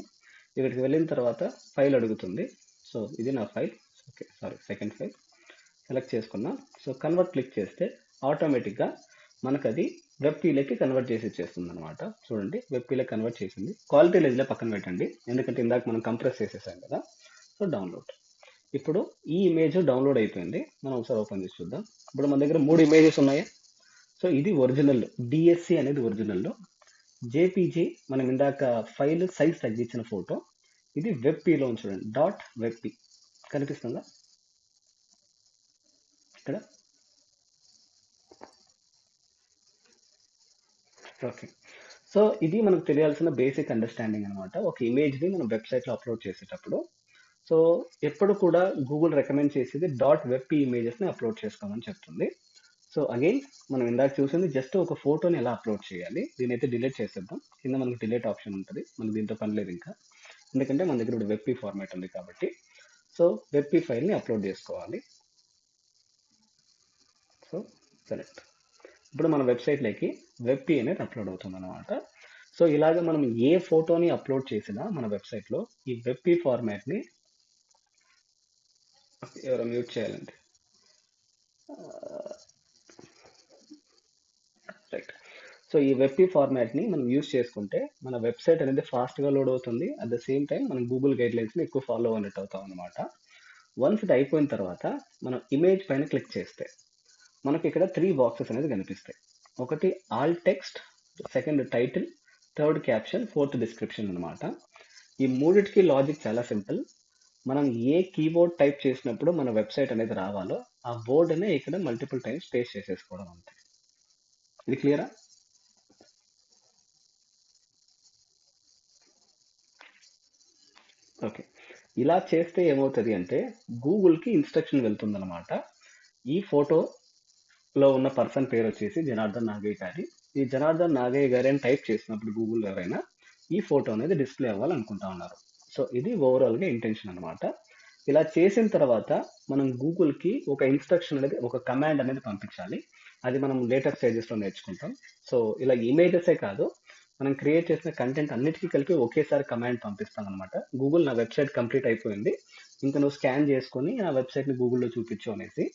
ఇక్కడికి వెళ్ళిన తర్వాత ఫైల్ అడుగుతుంది. సో ఇది నా file. Okay, sorry, second file select చేసుకున్నా. సో కన్వర్ట్ క్లిక్ చేస్తే ఆటోమేటిక్గా మనకు అది వెబ్ పీలోకి కన్వర్ట్ చేసి ఇచ్చేస్తుంది అనమాట. చూడండి, వెబ్ పీలోకి కన్వర్ట్ చేసింది. క్వాలిటీ లెజ్లో పక్కన పెట్టండి, ఎందుకంటే ఇందాక మనం కంప్రెస్ చేసేసాం కదా. So download. ఇప్పుడు ఈ ఇమేజ్ డౌన్లోడ్ అయిపోయింది. మనం ఒకసారి ఓపెన్ చేసి చూద్దాం. ఇప్పుడు మన దగ్గర 3 ఇమేజెస్ ఉన్నాయి. సో ఇది ఒరిజినల్, డిఎస్సి అనేది ఒరిజినల్. జేపీజీ మనం ఇందాక ఫైల్ సైజ్ తగ్గించిన ఫోటో. ఇది వెబ్ పీలో చూడండి, డాట్ వెబ్ పీ కనిపిస్తుందా ఇక్కడ? ఓకే. సో ఇది మనకు తెలియాల్సిన బేసిక్ అండర్స్టాండింగ్ అనమాట. ఒక ఇమేజ్ని మనం వెబ్సైట్లో అప్లోడ్ చేసేటప్పుడు. సో ఎప్పుడు కూడా గూగుల్ రికమెండ్ చేసేది డాట్ వెబ్ పీ ఇమేజెస్ని అప్లోడ్ చేసుకోమని చెప్తుంది. సో అగైన్ మనం ఇందాక చూసింది జస్ట్ ఒక ఫోటోని ఎలా అప్లోడ్ చేయాలి. దీని అయితే డిలీట్ చేసేద్దాం. కింద మనకి డిలీట్ ఆప్షన్ ఉంటుంది. మనకి దీంతో పని లేదు ఇంకా, ఎందుకంటే మన దగ్గర ఇప్పుడు వెబ్ పీ ఫార్మాట్ ఉంది కాబట్టి. సో వెబ్ పీ ఫైల్ని అప్లోడ్ చేసుకోవాలి. So select. ఇప్పుడు మన వెబ్సైట్లోకి వెబ్ పీ అనేది అప్లోడ్ అవుతుంది అనమాట. సో ఇలాగ మనం ఏ ఫోటోని అప్లోడ్ చేసినా మన వెబ్సైట్లో ఈ వెబ్ పీ ఫార్మాట్ని ఎవరో మ్యూట్ చేయాలండి. రైట్. సో ఈ వెబ్ పీ ఫార్మాట్ని మనం యూజ్ చేసుకుంటే మన వెబ్సైట్ అనేది ఫాస్ట్గా లోడ్ అవుతుంది. అట్ ద సేమ్ టైం మనం గూగుల్ గైడ్లైన్స్ని ఎక్కువ ఫాలో అన్నట్టు అవుతాం అనమాట. వన్స్ ఇది అయిపోయిన తర్వాత మనం ఇమేజ్ పైన క్లిక్ చేస్తే మనకి ఇక్కడ 3 బాక్సెస్ అనేది కనిపిస్తాయి. ఒకటి all text, second title, third caption, fourth description అనమాట. ఈ మూడిటికి లాజిక్ చాలా సింపుల్. మనం ఏ కీబోర్డ్ టైప్ చేసినప్పుడు మన వెబ్సైట్ అనేది రావాలో ఆ వర్డ్ అనే ఇక్కడ మల్టిపుల్ టైమ్స్ పేస్ట్ చేసేసుకోవడం అంతే. ఇది క్లియరా? ఓకే. ఇలా చేస్తే ఏమవుతుంది అంటే గూగుల్కి ఇన్స్ట్రక్షన్ వెళ్తుందన్నమాట. ఈ ఫోటోలో ఉన్న పర్సన్ పేరు వచ్చేసి జనార్దన్ నాగయ్య గారి. ఈ జనార్దన్ నాగయ్య గారి అని టైప్ చేసినప్పుడు గూగుల్ ఎవరైనా ఈ ఫోటో అనేది డిస్ప్లే అవ్వాలనుకుంటా ఉన్నారు. సో ఇది ఓవరాల్గా ఇంటెన్షన్ అనమాట. ఇలా చేసిన తర్వాత మనం గూగుల్కి ఒక ఇన్స్ట్రక్షన్ అనేది, ఒక కమాండ్ అనేది పంపించాలి. అది మనం లేటర్ స్టేజెస్లో నేర్చుకుంటాం. సో ఇలా ఇమేజెసే కాదు, మనం క్రియేట్ చేసిన కంటెంట్ అన్నిటికీ కలిపి ఒకేసారి కమాండ్ పంపిస్తాం అనమాట. గూగుల్ నా వెబ్సైట్ కంప్లీట్ అయిపోయింది, ఇంకా నువ్వు స్కాన్ చేసుకొని నా వెబ్సైట్ని గూగుల్లో చూపించు అనేసి.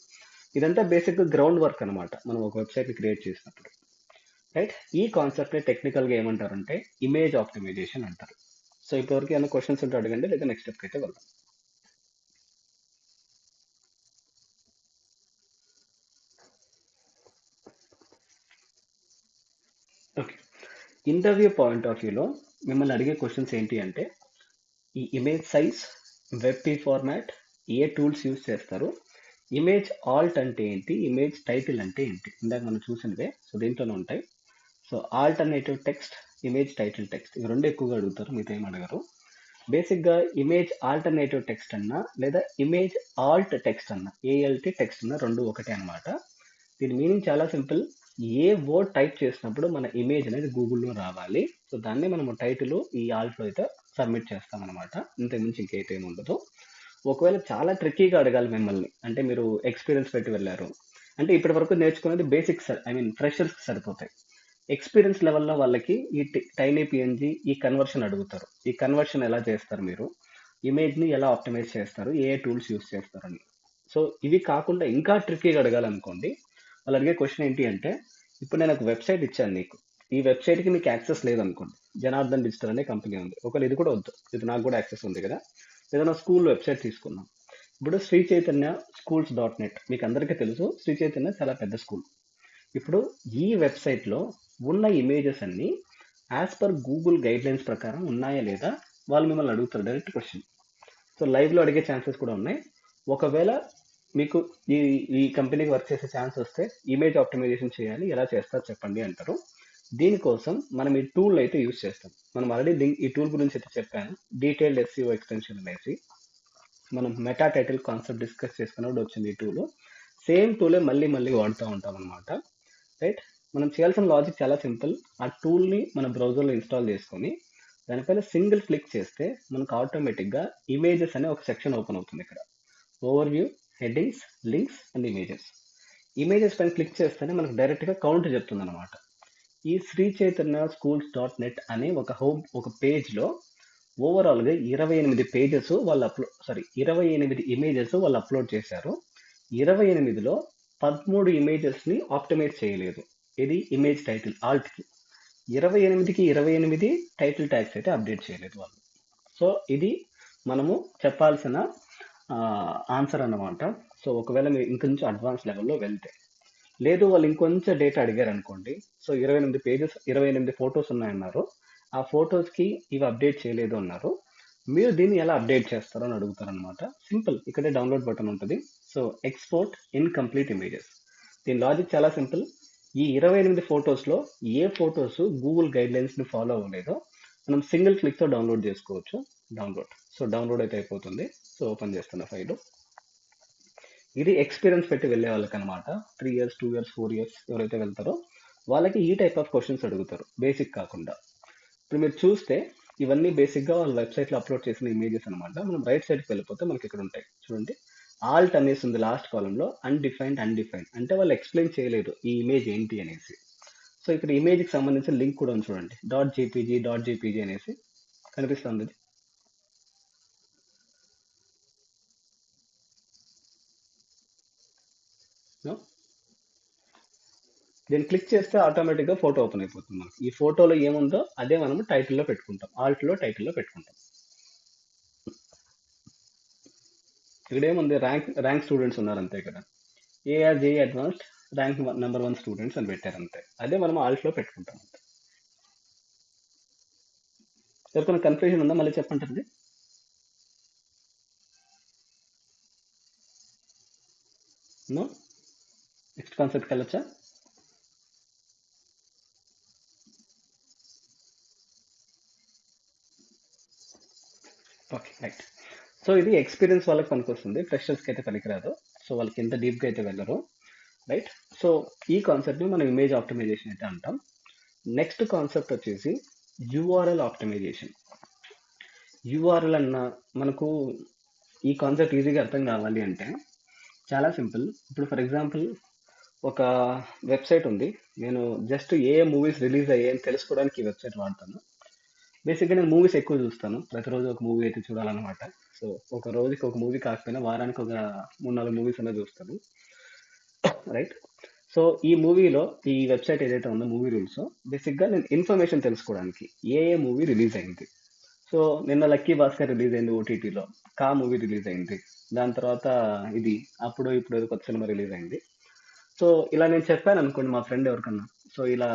ఇదంతా బేసిక్గా గ్రౌండ్ వర్క్ అనమాట మనం ఒక వెబ్సైట్ని క్రియేట్ చేసినప్పుడు. రైట్. ఈ కాన్సెప్ట్ని టెక్నికల్గా ఏమంటారంటే ఇమేజ్ ఆప్టిమైజేషన్ అంటారు. సో ఇప్పటివరకు ఏమైనా క్వశ్చన్స్ ఉంటే అడగండి, లేదా నెక్స్ట్ స్టెప్కి అయితే వెళ్దాం. ఓకే. ఇంటర్వ్యూ పాయింట్ ఆఫ్ వ్యూలో మిమ్మల్ని అడిగే క్వశ్చన్స్ ఏంటి అంటే ఈ image size, WebP format, ఏ టూల్స్ యూజ్ చేస్తారు, ఇమేజ్ ఆల్ట్ అంటే ఏంటి, ఇమేజ్ టైటిల్ అంటే ఏంటి. ఇందాక మనం చూసినవే. సో దీంట్లోనే ఉంటాయి. So alternative text, image title text, ఇవి రెండు ఎక్కువగా అడుగుతారు, మీతో ఏం అడగరు. బేసిక్గా ఇమేజ్ ఆల్టర్నేటివ్ టెక్స్ట్ అన్నా లేదా ఇమేజ్ ఆల్ట్ టెక్స్ట్ అన్నా, ఏఎల్టీ టెక్స్ట్ అన్నా రెండు ఒకటే అనమాట. దీని మీనింగ్ చాలా సింపుల్. ఏ వర్డ్ టైప్ చేసినప్పుడు మన ఇమేజ్ అనేది గూగుల్లో రావాలి. సో దాన్ని మనము టైటిల్ ఈ ఆల్ట్లో అయితే సబ్మిట్ చేస్తాం అనమాట. ఇంతకుమించి ఇంకైతే ఏమి ఉండదు. ఒకవేళ చాలా ట్రిక్కీగా అడగాలి మిమ్మల్ని, అంటే మీరు ఎక్స్పీరియన్స్ పెట్టి వెళ్ళారు అంటే ఇప్పటి వరకు నేర్చుకునేది బేసిక్స్, ఐ మీన్ ఫ్రెషర్స్కి సరిపోతాయి. ఎక్స్పీరియన్స్ లెవెల్లో వాళ్ళకి ఈ టైనీ పిఎన్జీ, ఈ కన్వర్షన్ అడుగుతారు. ఈ కన్వర్షన్ ఎలా చేస్తారు, మీరు ఇమేజ్ని ఎలా ఆప్టిమైజ్ చేస్తారు, ఏ టూల్స్ యూస్ చేస్తారని. సో ఇవి కాకుండా ఇంకా ట్రిక్కీగా అడగాలనుకోండి, వాళ్ళు అడిగే క్వశ్చన్ ఏంటి అంటే ఇప్పుడు నేను ఒక వెబ్సైట్ ఇచ్చాను నీకు, ఈ వెబ్సైట్కి మీకు యాక్సెస్ లేదనుకోండి. జనార్దన్ డిజిటల్ అనే కంపెనీ ఉంది, ఒకవేళ ఇది కూడా వద్దు, ఇది నాకు కూడా యాక్సెస్ ఉంది కదా. ఏదైనా స్కూల్ వెబ్సైట్ తీసుకున్నాం. ఇప్పుడు శ్రీ చైతన్య schools.net మీకు అందరికీ తెలుసు. శ్రీ చైతన్య చాలా పెద్ద స్కూల్. ఇప్పుడు ఈ వెబ్సైట్లో ఉన్న ఇమేజెస్ అన్ని యాజ్ పర్ గూగుల్ గైడ్లైన్స్ ప్రకారం ఉన్నాయా లేదా వాళ్ళు మిమ్మల్ని అడుగుతారు, డైరెక్ట్ క్వశ్చన్. సో లైవ్లో అడిగే ఛాన్సెస్ కూడా ఉన్నాయి. ఒకవేళ మీకు ఈ ఈ కంపెనీకి వర్క్ చేసే ఛాన్స్ వస్తే ఇమేజ్ ఆప్టిమైజేషన్ చేయాలి, ఎలా చేస్తారు చెప్పండి అంటారు. దీనికోసం మనం ఈ టూల్ అయితే యూజ్ చేస్తాం. మనం ఆల్రెడీ ఈ టూల్ గురించి అయితే చెప్పాను, డీటెయిల్డ్ ఎస్ఈఓ ఎక్స్టెన్షన్ అనేసి. మనం మెటా టైటిల్ కాన్సెప్ట్ డిస్కస్ చేసుకున్నప్పుడు వచ్చింది ఈ టూల్. సేమ్ టూలే మళ్ళీ మళ్ళీ వాడుతూ ఉంటాం అనమాట. రైట్. మనం చేయాల్సిన లాజిక్ చాలా సింపుల్. ఆ టూల్ని మన బ్రౌజర్లో ఇన్స్టాల్ చేసుకొని దానిపైన సింగిల్ క్లిక్ చేస్తే మనకు ఆటోమేటిక్గా ఇమేజెస్ అనే ఒక సెక్షన్ ఓపెన్ అవుతుంది. ఇక్కడ overview, headings, links and images. Images పైన క్లిక్ చేస్తేనే మనకు డైరెక్ట్గా కౌంట్ చెప్తుంది అనమాట. ఈ Sri Chaitanya schools dot net అనే ఒక పేజ్లో ఓవరాల్గా 28 పేజెస్ వాళ్ళు 28 ఇమేజెస్ వాళ్ళు అప్లోడ్ చేశారు. 28లో 13 ఇమేజెస్ని ఆప్టిమైజ్ చేయలేదు. ఇది ఇమేజ్ టైటిల్ ఆల్ట్కి. 28కి 28 టైటిల్ ట్యాగ్స్ అయితే అప్డేట్ చేయలేదు వాళ్ళు. సో ఇది మనము చెప్పాల్సిన ఆన్సర్ అన్నమాట. సో ఒకవేళ మీరు ఇంకొంచెం అడ్వాన్స్ లెవెల్లో వెళ్తే, లేదు వాళ్ళు ఇంకొంచెం డేటా అడిగారు అనుకోండి. సో 28 ఫొటోస్ ఉన్నాయన్నారు, ఆ ఫొటోస్కి ఇవి అప్డేట్ చేయలేదు అన్నారు, మీరు దీన్ని ఎలా అప్డేట్ చేస్తారో అని అడుగుతారు అనమాట. సింపుల్, ఇక్కడే డౌన్లోడ్ బటన్ ఉంటుంది. So export incomplete images. దీని లాజిక్ చాలా సింపుల్. ఈ 28 ఫొటోస్లో ఏ ఫొటోస్ గూగుల్ గైడ్ లైన్స్ని ఫాలో అవ్వలేదో మనం సింగిల్ క్లిక్తో డౌన్లోడ్ చేసుకోవచ్చు. సో డౌన్లోడ్ అయితే అయిపోతుంది. సో ఓపెన్ చేస్తున్న ఫైల్. ఇది ఎక్స్పీరియన్స్ పెట్టి వెళ్ళే వాళ్ళకి అనమాట. 3 years 2 years 4 years ఎవరైతే వెళ్తారో వాళ్ళకి ఈ టైప్ ఆఫ్ క్వశ్చన్స్ అడుగుతారు, బేసిక్ కాకుండా. ఇప్పుడు మీరు చూస్తే ఇవన్నీ బేసిక్గా వాళ్ళ వెబ్సైట్లో అప్లోడ్ చేసిన ఇమేజెస్ అనమాట. మనం రైట్ సైడ్కి వెళ్ళిపోతే మనకి ఇక్కడ ఉంటాయి చూడండి. ఆల్ట్ అనేసి ఉంది లాస్ట్ కాలంలో. అన్డిఫైన్డ్ అంటే వాళ్ళు ఎక్స్ప్లెయిన్ చేయలేదు ఈ ఇమేజ్ ఏంటి అనేసి. సో ఇక్కడ ఇమేజ్కి సంబంధించిన లింక్ కూడా ఉంది చూడండి, .jpg అనేసి కనిపిస్తుంది. దీన్ని క్లిక్ చేస్తే ఆటోమేటిక్గా ఫోటో ఓపెన్ అయిపోతుంది మనకి. ఈ ఫోటోలో ఏముందో అదే మనం టైటిల్లో పెట్టుకుంటాం, టైటిల్లో పెట్టుకుంటాం. ఇక్కడ ఏముంది, ర్యాంక్ స్టూడెంట్స్ ఉన్నారు అంతే కదా. AR JEE advanced rank number 1 students అని పెట్టారు అంతే. అదే మనం ఆల్ట్లో పెట్టుకుంటాం అంతే. ఎవరికైనా కన్ఫ్యూజన్ ఉందా మళ్ళీ చెప్పండి. నో, నెక్స్ట్ కాన్సెప్ట్కి వెళ్ళొచ్చా? Okay, right. సో ఇది ఎక్స్పీరియన్స్ వాళ్ళకి పనికొస్తుంది, ఫ్రెషర్స్కి అయితే పనికిరాదు. సో వాళ్ళకి ఎంత డీప్గా అయితే వెళ్ళరు, రైట్. సో ఈ కాన్సెప్ట్ని మనం ఇమేజ్ ఆప్టిమైజేషన్ అయితే అంటాం. నెక్స్ట్ కాన్సెప్ట్ వచ్చేసి యూఆర్ఎల్ ఆప్టిమైజేషన్. యూఆర్ఎల్ అన్న మనకు ఈ కాన్సెప్ట్ ఈజీగా అర్థం కావాలి అంటే చాలా సింపుల్. ఇప్పుడు ఫర్ ఎగ్జాంపుల్ ఒక వెబ్సైట్ ఉంది, నేను జస్ట్ ఏ మూవీస్ రిలీజ్ అయ్యాయని తెలుసుకోవడానికి ఈ వెబ్సైట్ వాడతాను. బేసిక్గా నేను మూవీస్ ఎక్కువ చూస్తాను, ప్రతిరోజు ఒక మూవీ అయితే చూడాలన్నమాట. సో ఒక రోజుకి ఒక మూవీ కాకపోయినా వారానికి ఒక 3-4 మూవీస్ అన్నా చూస్తాను, రైట్. సో ఈ వెబ్సైట్ ఏదైతే ఉందో మూవీ రూల్స్, బేసిక్గా నేను ఇన్ఫర్మేషన్ తెలుసుకోవడానికి ఏ మూవీ రిలీజ్ అయింది. సో నిన్న లక్కీ భాస్కర్ రిలీజ్ అయింది ఓటీటీలో, కా మూవీ రిలీజ్ అయింది. దాని తర్వాత ఇది ఇప్పుడు కొత్త సినిమా రిలీజ్ అయింది. సో ఇలా నేను చెప్పాను అనుకోండి మా ఫ్రెండ్ ఎవరికన్నా, సో ఇలా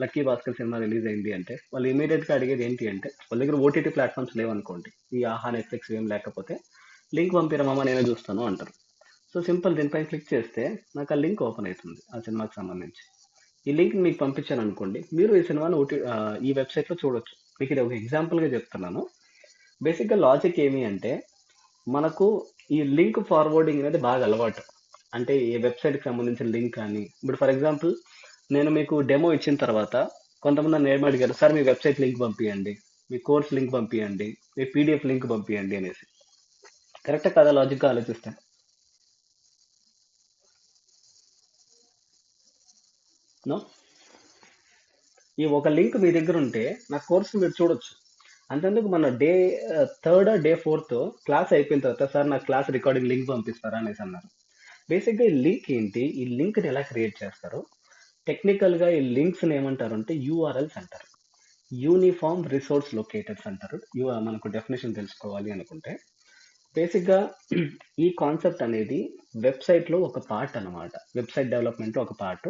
లక్కీ భాస్కర్ సినిమా రిలీజ్ అయింది అంటే వాళ్ళు ఇమీడియట్గా అడిగేది ఏంటి అంటే, వాళ్ళ దగ్గర ఓటీటీ ప్లాట్ఫామ్స్ లేవనుకోండి, ఈ ఆహా నెట్ఫ్లిక్స్ ఏం లేకపోతే, లింక్ పంపిరమ్మా నేనే చూస్తాను అంటారు. సో సింపుల్, దీనిపైన క్లిక్ చేస్తే నాకు ఆ లింక్ ఓపెన్ అవుతుంది ఆ సినిమాకి సంబంధించి. ఈ లింక్ మీకు పంపించాను అనుకోండి, మీరు ఈ సినిమాని ఈ వెబ్సైట్లో చూడొచ్చు. మీకు ఇది ఒక ఎగ్జాంపుల్గా చెప్తున్నాను. బేసిక్గా లాజిక్ ఏమి అంటే, మనకు ఈ లింక్ ఫార్వర్డింగ్ అనేది బాగా అలవాటు. అంటే ఏ వెబ్సైట్కి సంబంధించిన లింక్ కానీ, ఇప్పుడు ఫర్ ఎగ్జాంపుల్ నేను మీకు డెమో ఇచ్చిన తర్వాత కొంతమంది నన్ను ఏం అడిగారు, సార్ మీ వెబ్సైట్ లింక్ పంపించండి, మీ కోర్స్ లింక్ పంపించండి, మీ పీడిఎఫ్ లింక్ పంపించండి అనేసి. కరెక్టా కదా లాజిక్గా ఆలోచిస్తే? నో, ఈ ఒక లింక్ మీ దగ్గర ఉంటే నా కోర్సు మీరు చూడొచ్చు. అంతేందుకు మన డే 4th క్లాస్ అయిపోయిన తర్వాత, సార్ నా క్లాస్ రికార్డింగ్ లింక్ పంపిస్తారా అనేసి అన్నారు. బేసిక్గా ఈ లింక్ ఏంటి, ఈ లింక్ని ఎలా క్రియేట్ చేస్తారు, టెక్నికల్గా ఈ లింక్స్ని ఏమంటారు అంటే యూఆర్ఎల్స్ అంటారు, యూనిఫామ్ రిసోర్స్ లొకేటర్స్ అంటారు. మనకు డెఫినేషన్ తెలుసుకోవాలి అనుకుంటే, బేసిక్గా ఈ కాన్సెప్ట్ అనేది వెబ్సైట్లో ఒక పార్ట్ అనమాట, వెబ్సైట్ డెవలప్మెంట్లో ఒక పార్ట్.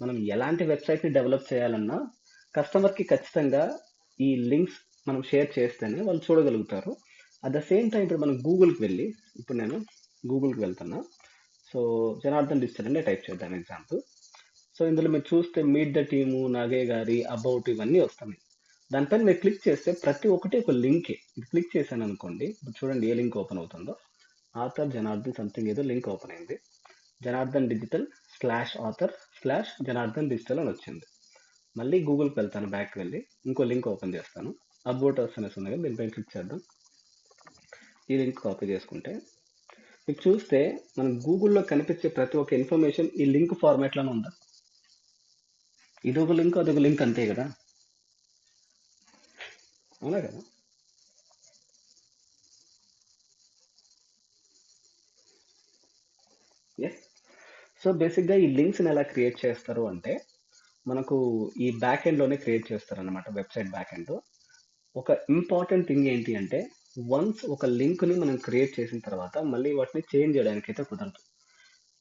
మనం ఎలాంటి వెబ్సైట్ని డెవలప్ చేయాలన్నా కస్టమర్కి ఖచ్చితంగా ఈ లింక్స్ మనం షేర్ చేస్తేనే వాళ్ళు చూడగలుగుతారు. అట్ ద సేమ్ టైం ఇప్పుడు మనం గూగుల్కి వెళ్ళి, ఇప్పుడు నేను గూగుల్కి వెళ్తున్నా. సో జనార్దన్ డిజిటల్ అనే టైప్ చేద్దాం ఎగ్జాంపుల్. సో ఇందులో మీరు చూస్తే మీట్ ద టీము, నాగయ్య గారి, అబౌట్ ఇవన్నీ వస్తున్నాయి. దానిపైన మీరు క్లిక్ చేస్తే ప్రతి ఒక్కటి ఒక లింకే. ఇది క్లిక్ చేశాను అనుకోండి, ఇప్పుడు చూడండి ఏ లింక్ ఓపెన్ అవుతుందో. ఆథర్ జనార్దన్ సంథింగ్ ఏదో లింక్ ఓపెన్ అయింది. జనార్దన్ డిజిటల్ /author/జనార్దన్ డిజిటల్ అని వచ్చింది. మళ్ళీ గూగుల్కి వెళ్తాను, బ్యాక్ వెళ్ళి ఇంకో లింక్ ఓపెన్ చేస్తాను, అబౌట్ అస్ అనేసి ఉంది కదా, దీనిపైన క్లిక్ చేద్దాం. ఈ లింక్ కాపీ చేసుకుంటే మీకు చూస్తే మన గూగుల్లో కనిపించే ప్రతి ఒక్క ఇన్ఫర్మేషన్ ఈ లింక్ ఫార్మాట్లోనే ఉందా? ఇదొక లింక్ అదొక లింక్ అంతే కదా, అవునా కదా? ఎస్. సో బేసిక్గా ఈ లింక్స్ని ఎలా క్రియేట్ చేస్తారు అంటే మనకు ఈ బ్యాక్ ఎండ్లోనే క్రియేట్ చేస్తారు అనమాట, వెబ్సైట్ బ్యాక్ ఎండ్. ఒక ఇంపార్టెంట్ థింగ్ ఏంటి అంటే వన్స్ ఒక లింక్ని మనం క్రియేట్ చేసిన తర్వాత మళ్ళీ వాటిని చేంజ్ చేయడానికి అయితే కుదరదు.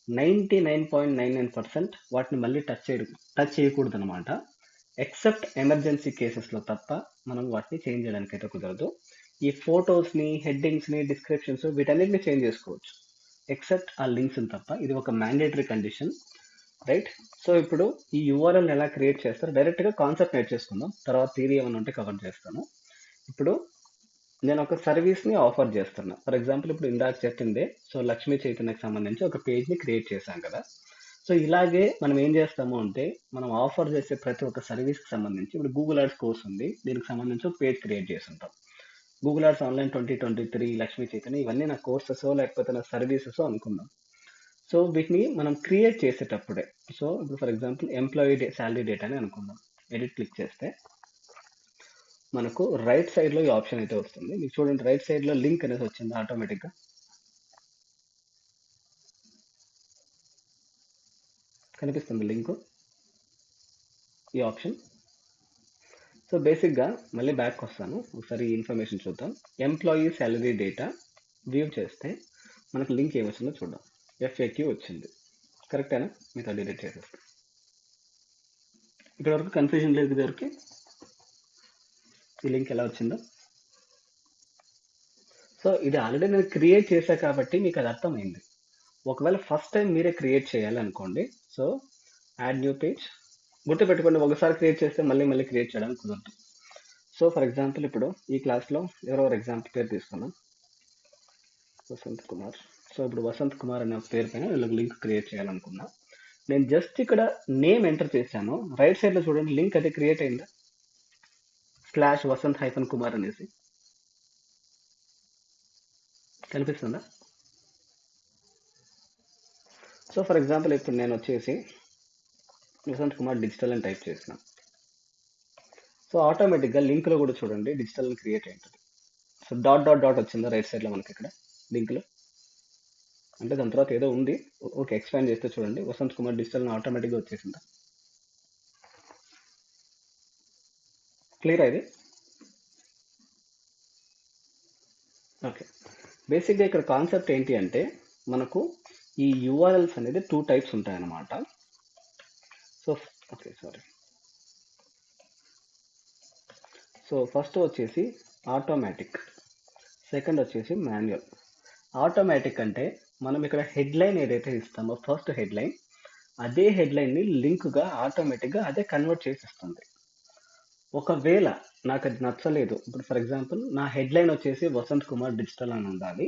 99.99% వాటిని మళ్ళీ టచ్ చేయకూడదు అనమాట. ఎక్సెప్ట్ ఎమర్జెన్సీ కేసెస్లో తప్ప మనం వాటిని చేంజ్ చేయడానికి అయితే కుదరదు. ఈ ఫొటోస్ని, హెడ్డింగ్స్ని, డిస్క్రిప్షన్స్ వీటన్నిటిని చేంజ్ చేసుకోవచ్చు ఎక్సెప్ట్ ఆ లింక్స్ని తప్ప. ఇది ఒక మ్యాండేటరీ కండిషన్, రైట్? సో ఇప్పుడు ఈ యూఆర్ఎల్ ఎలా క్రియేట్ చేస్తారు, డైరెక్ట్గా కాన్సెప్ట్ నేర్చేసుకుందాం, తర్వాత థియరీ ఏమైనా ఉంటే కవర్ చేస్తాను. ఇప్పుడు నేను ఒక సర్వీస్ని ఆఫర్ చేస్తున్నా. ఫర్ ఎగ్జాంపుల్ ఇప్పుడు ఇందాక చెప్పిందే, సో లక్ష్మీ చైతన్యకి సంబంధించి ఒక పేజ్ని క్రియేట్ చేశాం కదా. సో ఇలాగే మనం ఏం చేస్తాము అంటే మనం ఆఫర్ చేసే ప్రతి ఒక్క సర్వీస్కి సంబంధించి ఇప్పుడు గూగుల్ యాడ్స్ కోర్స్ ఉంది, దీనికి సంబంధించి ఒక పేజ్ క్రియేట్ చేసి ఉంటాం. Google ads online 2023 Lakshmi Chaitanya, ఇవన్నీ నా కోర్సెస్ లేకపోతే నా సర్వీసెస్ అనుకుందాం. సో వీటిని మనం క్రియేట్ చేసేటప్పుడే, సో ఇప్పుడు for example employee salary data అని అనుకుందాం. ఎడిట్ క్లిక్ చేస్తే మనకు రైట్ సైడ్లో ఈ ఆప్షన్ అయితే వస్తుంది. మీకు చూడండి, రైట్ సైడ్లో లింక్ అనేది వచ్చింది ఆటోమేటిక్గా, కనిపిస్తుంది లింక్, ఈ ఆప్షన్. సో బేసిక్గా మళ్ళీ బ్యాక్ వస్తాను, ఒకసారి ఈ ఇన్ఫర్మేషన్ చూద్దాం. ఎంప్లాయీ శాలరీ డేటా వ్యూ చేస్తే మనకు లింక్ ఏమొచ్చిందో చూద్దాం. ఎఫ్ఏక్యూ వచ్చింది, కరెక్టేనా? మీతో డిలీట్ చేసేస్తాం. ఇక్కడ వరకు కన్ఫ్యూజన్ లేదు ఇదివరకు ఈ లింక్ ఎలా వచ్చిందో. సో ఇది ఆల్రెడీ నేను క్రియేట్ చేశా కాబట్టి మీకు అది అర్థమైంది. ఒకవేళ ఫస్ట్ టైం మీరే క్రియేట్ చేయాలి అనుకోండి, సో యాడ్ న్యూ పేజ్, గుర్తుపెట్టుకోండి ఒకసారి క్రియేట్ చేస్తే మళ్ళీ మళ్ళీ క్రియేట్ చేయడానికి కుదరదు. సో ఫర్ ఎగ్జాంపుల్ ఇప్పుడు ఈ క్లాస్లో ఎవరెవరు ఎగ్జాంపుల్ పేరు తీసుకున్నాం, వసంత్ కుమార్. సో ఇప్పుడు వసంత్ కుమార్ అనే పేరు పైన వీళ్ళకి లింక్ క్రియేట్ చేయాలనుకున్నా. నేను జస్ట్ ఇక్కడ నేమ్ ఎంటర్ చేశాను, రైట్ సైడ్లో చూడండి లింక్ అయితే క్రియేట్ అయిందా, /వసంత్-కుమార్ అనేసి కనిపిస్తుందా? సో ఫర్ ఎగ్జాంపుల్ ఇప్పుడు నేను వచ్చేసి వసంత్ కుమార్ డిజిటల్ అని టైప్ చేసిన, సో ఆటోమేటిక్గా లింక్లో కూడా చూడండి డిజిటల్ అని క్రియేట్ అయింటుంది. సో డాట్ డాట్ డాట్ వచ్చిందా రైట్ సైడ్లో మనకి ఇక్కడ లింక్లో, అంటే దాని తర్వాత ఏదో ఉంది. ఓకే, ఎక్స్పాండ్ చేస్తే చూడండి వసంత్ కుమార్ డిజిటల్ అని ఆటోమేటిక్గా వచ్చేసిందా? క్లియర్ ఇది? ఓకే, బేసిక్గా ఇక్కడ కాన్సెప్ట్ ఏంటి అంటే మనకు ఈ యూఆర్ఎల్స్ అనేది 2 టైప్స్ ఉంటాయన్నమాట. So okay sorry, so first వచ్చేసి ఆటోమేటిక్, సెకండ్ వచ్చేసి మాన్యువల్. ఆటోమేటిక్ అంటే మనం ఇక్కడ హెడ్లైన్ ఏదైతే ఇస్తామో ఫస్ట్ హెడ్లైన్, అదే హెడ్లైన్ని లింక్గా ఆటోమేటిక్గా అదే కన్వర్ట్ చేసి ఇస్తుంది. ఒకవేళ నాకు అది నచ్చలేదు, ఇప్పుడు ఫర్ ఎగ్జాంపుల్ నా హెడ్లైన్ వచ్చేసి వసంత్ కుమార్ డిజిటల్ అని ఉండాలి,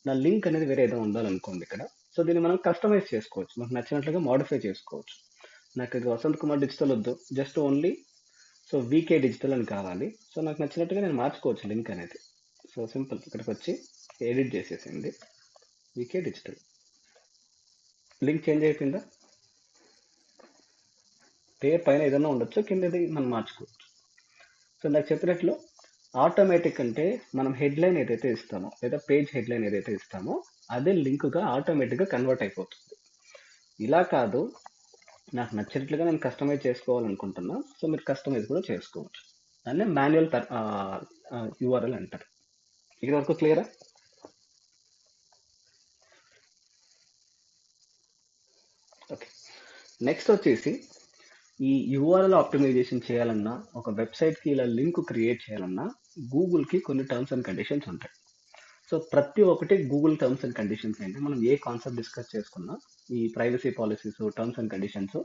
నా లింక్ అనేది వేరే ఏదో ఉండాలనుకోండి ఇక్కడ. సో దీన్ని మనం కస్టమైజ్ చేసుకోవచ్చు, మనకు నచ్చినట్లుగా మాడిఫై చేసుకోవచ్చు. నాకు ఇది వసంత్ కుమార్ డిజిటల్ వద్దు, జస్ట్ ఓన్లీ సో వీకే డిజిటల్ అని కావాలి, సో నాకు నచ్చినట్టుగా నేను మార్చుకోవచ్చు లింక్ అనేది. సో సింపుల్, ఇక్కడికి వచ్చి ఎడిట్ చేసేసింది వీకే డిజిటల్, లింక్ చేంజ్ అయిపోయిందా? పేరు పైన ఏదైనా ఉండొచ్చు, కిందది మనం మార్చుకోవచ్చు. సో నాకు చెప్పినట్లు ఆటోమేటిక్ అంటే మనం హెడ్లైన్ ఏదైతే ఇస్తామో లేదా పేజ్ హెడ్లైన్ ఏదైతే ఇస్తామో అదే లింక్గా ఆటోమేటిక్గా కన్వర్ట్ అయిపోతుంది. ఇలా కాదు, నాకు నచ్చినట్లుగా నేను కస్టమైజ్ చేసుకోవాలనుకుంటున్నా, సో మీరు కస్టమైజ్ కూడా చేసుకోవచ్చు. దాన్ని మాన్యువల్ యూఆర్ఎల్ అంటారు. ఇది వరకు క్లియరా? ఓకే, నెక్స్ట్ వచ్చేసి ఈ యూఆర్ఎల్ ఆప్టిమైజేషన్ చేయాలన్నా, ఒక వెబ్సైట్కి ఇలా లింక్ క్రియేట్ చేయాలన్నా గూగుల్కి కొన్ని టర్మ్స్ అండ్ కండిషన్స్ ఉంటాయి. సో ప్రతి ఒక్కటి గూగుల్ టర్మ్స్ అండ్ కండిషన్స్ ఏంటి, మనం ఏ కాన్సెప్ట్ డిస్కస్ చేసుకున్నా ఈ privacy policies, terms and conditions,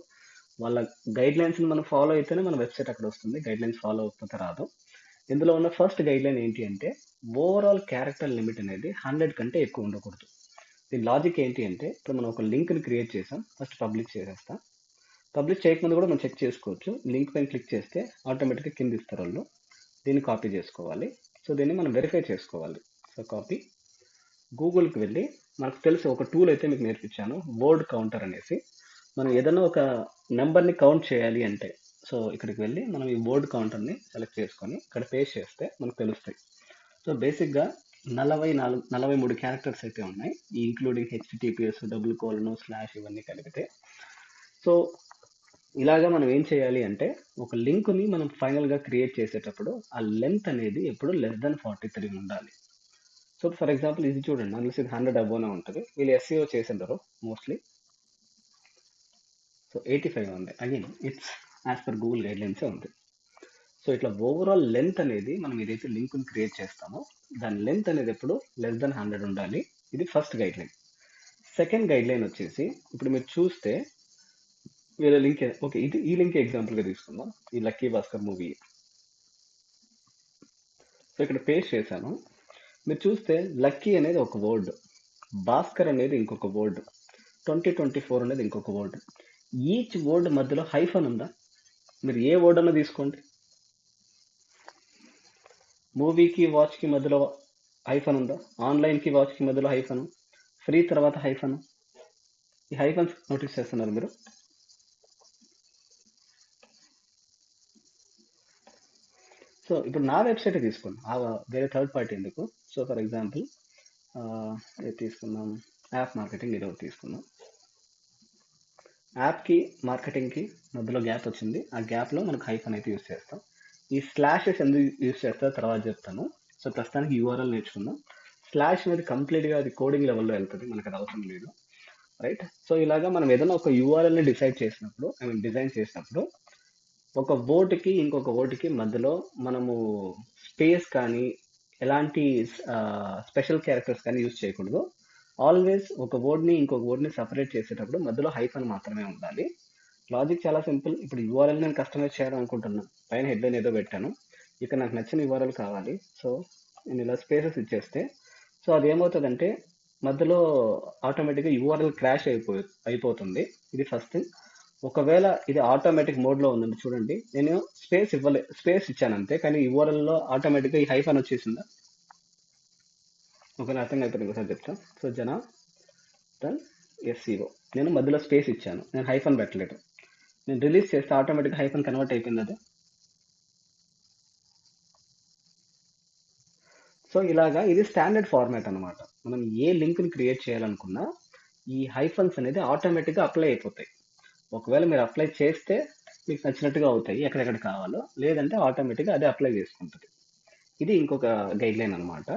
వాళ్ళ గైడ్ లైన్స్ని మనం ఫాలో అయితేనే మన వెబ్సైట్ అక్కడ వస్తుంది, గైడ్ లైన్స్ ఫాలో అయిపోతే రాదు. ఇందులో ఉన్న ఫస్ట్ గైడ్ లైన్ ఏంటి అంటే ఓవరాల్ క్యారెక్టర్ లిమిట్ అనేది 100 కంటే ఎక్కువ ఉండకూడదు. దీని లాజిక్ ఏంటి అంటే ఇప్పుడు మనం ఒక లింక్ని క్రియేట్ చేసాం, ఫస్ట్ పబ్లిక్ చేసేస్తాం, పబ్లిష్ చేయకముందు కూడా మనం చెక్ చేసుకోవచ్చు, లింక్ పైన క్లిక్ చేస్తే ఆటోమేటిక్గా కింద ఇస్తారు వాళ్ళు, దీన్ని కాపీ చేసుకోవాలి. సో దీన్ని మనం వెరిఫై చేసుకోవాలి. సో కాపీ, గూగుల్కి వెళ్ళి మనకు తెలిసి ఒక టూల్ అయితే మీకు నేర్పించాను, వర్డ్ కౌంటర్ అనేసి. మనం ఏదైనా ఒక నెంబర్ని కౌంట్ చేయాలి అంటే, సో ఇక్కడికి వెళ్ళి మనం ఈ వర్డ్ కౌంటర్ని సెలెక్ట్ చేసుకొని ఇక్కడ పేస్ట్ చేస్తే మనకు తెలుస్తాయి. సో బేసిక్గా 43 క్యారెక్టర్స్ అయితే ఉన్నాయి, ఈ including HTTPS, double colon, slash ఇవన్నీ కలిపితే. సో ఇలాగా మనం ఏం చేయాలి అంటే, ఒక లింక్ని మనం ఫైనల్గా క్రియేట్ చేసేటప్పుడు ఆ లెంత్ అనేది ఎప్పుడు <43 ఉండాలి. సో ఫర్ ఎగ్జాంపుల్ ఇది చూడండి, అందులో ఇది 100 అబోనే ఉంటుంది, వీళ్ళు ఎస్ఈఓ చేసింటారు మోస్ట్లీ. సో 85 ఉంది, again it's as per Google guide లైన్సే ఉంది. సో ఇట్లా ఓవరాల్ లెంత్ అనేది మనం ఏదైతే లింక్ని క్రియేట్ చేస్తామో దాని లెంత్ అనేది ఎప్పుడు <100 ఉండాలి. ఇది first guide line. Second guide line వచ్చేసి, ఇప్పుడు మీరు చూస్తే వేరే లింక్, ఓకే ఇది ఈ లింక్ ఎగ్జాంపుల్గా తీసుకుందాం, ఈ లక్కీ భాస్కర్ మూవీ. సో ఇక్కడ పేస్ట్ చేశాను, మీరు చూస్తే లక్కీ అనేది ఒక వర్డ్, భాస్కర్ అనేది ఇంకొక వర్డ్, 2024 అనేది ఇంకొక వర్డ్. ఈచ్ వర్డ్ మధ్యలో హైఫన్ ఉందా? మీరు ఏ వర్డ్ అన్నా తీసుకోండి, మూవీకి వాచ్కి మధ్యలో హైఫన్ ఉందా? ఆన్లైన్కి వాచ్కి మధ్యలో హైఫన్, ఫ్రీ తర్వాత హైఫన్. ఈ హైఫన్స్ నోటీస్ చేస్తున్నారు మీరు? సో ఇప్పుడు నా వెబ్సైట్ తీసుకోండి, వేరే థర్డ్ పార్టీ ఎందుకు. సో ఫర్ ఎగ్జాంపుల్ ఇది తీసుకుందాం, యాప్ మార్కెటింగ్, ఇది ఒకటి తీసుకుందాం. యాప్కి మార్కెటింగ్కి మధ్యలో గ్యాప్ వచ్చింది, ఆ గ్యాప్లో మనకు హైఫన్ అయితే యూస్ చేస్తాం. ఈ స్లాషెస్ ఎందుకు యూస్ చేస్తారో తర్వాత చెప్తాను. సో ప్రస్తుతానికి యూఆర్ఎల్ నేర్చుకుందాం. స్లాష్ అనేది కంప్లీట్గా అది కోడింగ్ లెవెల్లో వెళ్తుంది, మనకు అది అవసరం లేదు, రైట్. సో ఇలాగా మనం ఏదైనా ఒక యూఆర్ఎల్ని డిజైన్ చేసినప్పుడు ఒక వర్డ్కి ఇంకొక వర్డ్కి మధ్యలో మనము స్పేస్ కానీ ఎలాంటి స్పెషల్ క్యారెక్టర్స్ కానీ యూజ్ చేయకూడదు. ఆల్వేస్ ఒక వర్డ్ని ఇంకొక వర్డ్ని సపరేట్ చేసేటప్పుడు మధ్యలో హైఫన్ మాత్రమే ఉండాలి. లాజిక్ చాలా సింపుల్. ఇప్పుడు యూఆర్ఎల్ నేను కస్టమైజ్ చేయాలనుకుంటున్నాను, పైన హెడ్లైన్ ఏదో పెట్టాను, ఇక్కడ నాకు నచ్చిన యూఆర్ఎల్ కావాలి. సో నేను ఇలా స్పేసెస్ ఇచ్చేస్తే, సో అది ఏమవుతుందంటే మధ్యలో ఆటోమేటిక్గా యూఆర్ఎల్ క్రాష్ అయిపోతుంది. ఇది ఫస్ట్ థింగ్. ఒకవేళ ఇది ఆటోమేటిక్ మోడ్లో ఉందండి, చూడండి నేను స్పేస్ ఇచ్చాను అంతే, కానీ యూఆర్ఎల్లో ఆటోమేటిక్గా ఈ హైఫన్ వచ్చేసిందా? ఒకవేళ అర్థం అయిపోయింది, ఒకసారి చెప్తాను. సో జనార్దన్ ఎస్సీఓ, నేను మధ్యలో స్పేస్ ఇచ్చాను, నేను హైఫన్ పెట్టలేదు. నేను రిలీజ్ చేస్తే ఆటోమేటిక్గా హైఫన్ కన్వర్ట్ అయిపోయింది అది. సో ఇలాగా ఇది స్టాండర్డ్ ఫార్మాట్ అనమాట. మనం ఏ లింక్ని క్రియేట్ చేయాలనుకున్నా ఈ హైఫన్స్ అనేది ఆటోమేటిక్గా అప్లై అయిపోతాయి. ఒకవేళ మీరు అప్లై చేస్తే మీకు నచ్చినట్టుగా అవుతాయి ఎక్కడెక్కడ కావాలో, లేదంటే ఆటోమేటిక్గా అదే అప్లై చేసుకుంటుంది. ఇది ఇంకొక గైడ్ లైన్ అనమాట.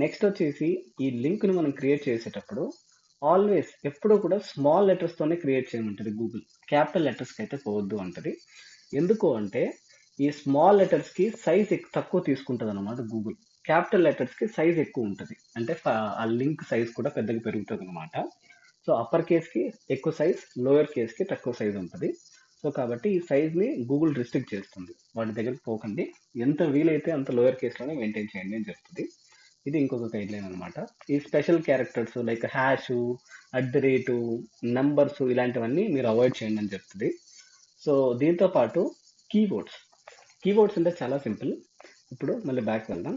నెక్స్ట్ వచ్చేసి, ఈ లింక్ని మనం క్రియేట్ చేసేటప్పుడు ఆల్వేస్ ఎప్పుడూ కూడా స్మాల్ లెటర్స్తోనే క్రియేట్ చేయమంటుంది గూగుల్, క్యాపిటల్ లెటర్స్కి అయితే పోవద్దు అంటది. ఎందుకు అంటే ఈ స్మాల్ లెటర్స్కి సైజ్ తక్కువ తీసుకుంటుంది అనమాట గూగుల్, క్యాపిటల్ లెటర్స్కి సైజ్ ఎక్కువ ఉంటుంది, అంటే ఆ లింక్ సైజ్ కూడా పెద్దగా పెరుగుతుంది అనమాట. సో అప్పర్ కేస్కి ఎక్కువ సైజ్, లోయర్ కేస్కి తక్కువ సైజ్ ఉంటుంది. సో కాబట్టి ఈ సైజ్ని గూగుల్ రిస్ట్రిక్ట్ చేస్తుంది, వాటి దగ్గరికి పోకండి, ఎంత వీలైతే అంత లోయర్ కేస్లోనే మెయింటైన్ చేయండి అని చెప్తుంది. ఇది ఇంకొక గైడ్ లైన్ అనమాట. ఈ special characters like hash, @ numbers ఇలాంటివన్నీ మీరు అవాయిడ్ చేయండి అని చెప్తుంది. సో దీంతో పాటు కీవర్డ్స్ అంటే చాలా సింపుల్. ఇప్పుడు మళ్ళీ బ్యాక్ వెళ్దాం.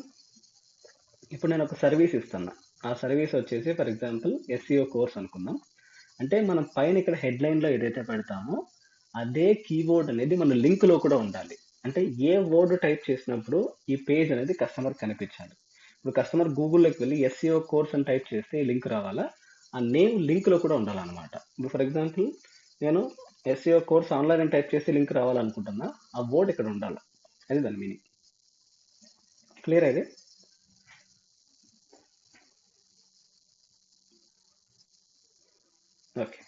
ఇప్పుడు నేను ఒక సర్వీస్ ఇస్తున్నా, ఆ సర్వీస్ వచ్చేసి ఫర్ ఎగ్జాంపుల్ ఎస్ఈఓ కోర్స్ అనుకుందాం. అంటే మనం పైన ఇక్కడ హెడ్లైన్లో ఏదైతే పెడతామో అదే కీవర్డ్ అనేది మన లింక్లో కూడా ఉండాలి. అంటే ఏ వర్డ్ టైప్ చేసినప్పుడు ఈ పేజ్ అనేది కస్టమర్ కనిపించాలి. ఇప్పుడు కస్టమర్ గూగుల్లోకి వెళ్ళి ఎస్ఈఓ కోర్స్ అని టైప్ చేస్తే ఈ లింక్ రావాలా, ఆ నేమ్ లింక్లో కూడా ఉండాలన్నమాట. ఇప్పుడు ఫర్ ఎగ్జాంపుల్ నేను ఎస్ఈఓ కోర్స్ ఆన్లైన్ అని టైప్ చేసి లింక్ రావాలనుకుంటున్నా, ఆ వర్డ్ ఇక్కడ ఉండాలి, అది దాని మీనింగ్. క్లియర్ అయితే? ఓకే.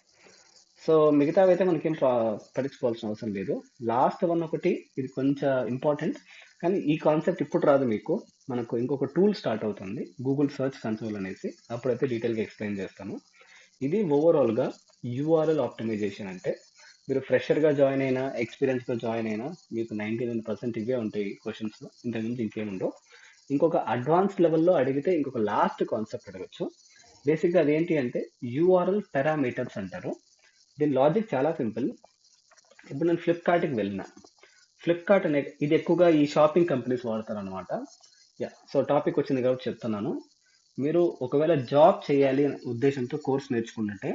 సో మిగతావి అయితే మనకేం పట్టించుకోవాల్సిన అవసరం లేదు. లాస్ట్ వన్ ఒకటి, ఇది కొంచెం ఇంపార్టెంట్, కానీ ఈ కాన్సెప్ట్ ఇప్పుడు రాదు మీకు, మనకు ఇంకొక టూల్ స్టార్ట్ అవుతుంది, గూగుల్ సర్చ్ కన్సోల్ అనేసి, అప్పుడైతే డీటెయిల్గా ఎక్స్ప్లెయిన్ చేస్తాను. ఇది ఓవరాల్గా యూఆర్ఎల్ ఆప్టిమైజేషన్. అంటే మీరు ఫ్రెషర్గా జాయిన్ అయినా, ఎక్స్పీరియన్స్గా జాయిన్ అయినా మీకు 99% ఇవే ఉంటాయి క్వశ్చన్స్, ఇంతకుమించి ఇంకేముండవు. ఇంకొక అడ్వాన్స్ లెవెల్లో అడిగితే ఇంకొక లాస్ట్ కాన్సెప్ట్ అడగచ్చు. బేసిక్గా అదేంటి అంటే యూఆర్ఎల్ పారామీటర్స్ అంటారు. దీని లాజిక్ చాలా సింపుల్. ఇప్పుడు నేను ఫ్లిప్కార్ట్కి వెళ్ళిన, ఫ్లిప్కార్ట్ అనే ఇది ఎక్కువగా ఈ షాపింగ్ కంపెనీస్ వాడతారు అనమాట. యా, సో టాపిక్ వచ్చింది కాబట్టి చెప్తున్నాను. మీరు ఒకవేళ జాబ్ చేయాలి అనే ఉద్దేశంతో కోర్స్ నేర్చుకుంటుంటే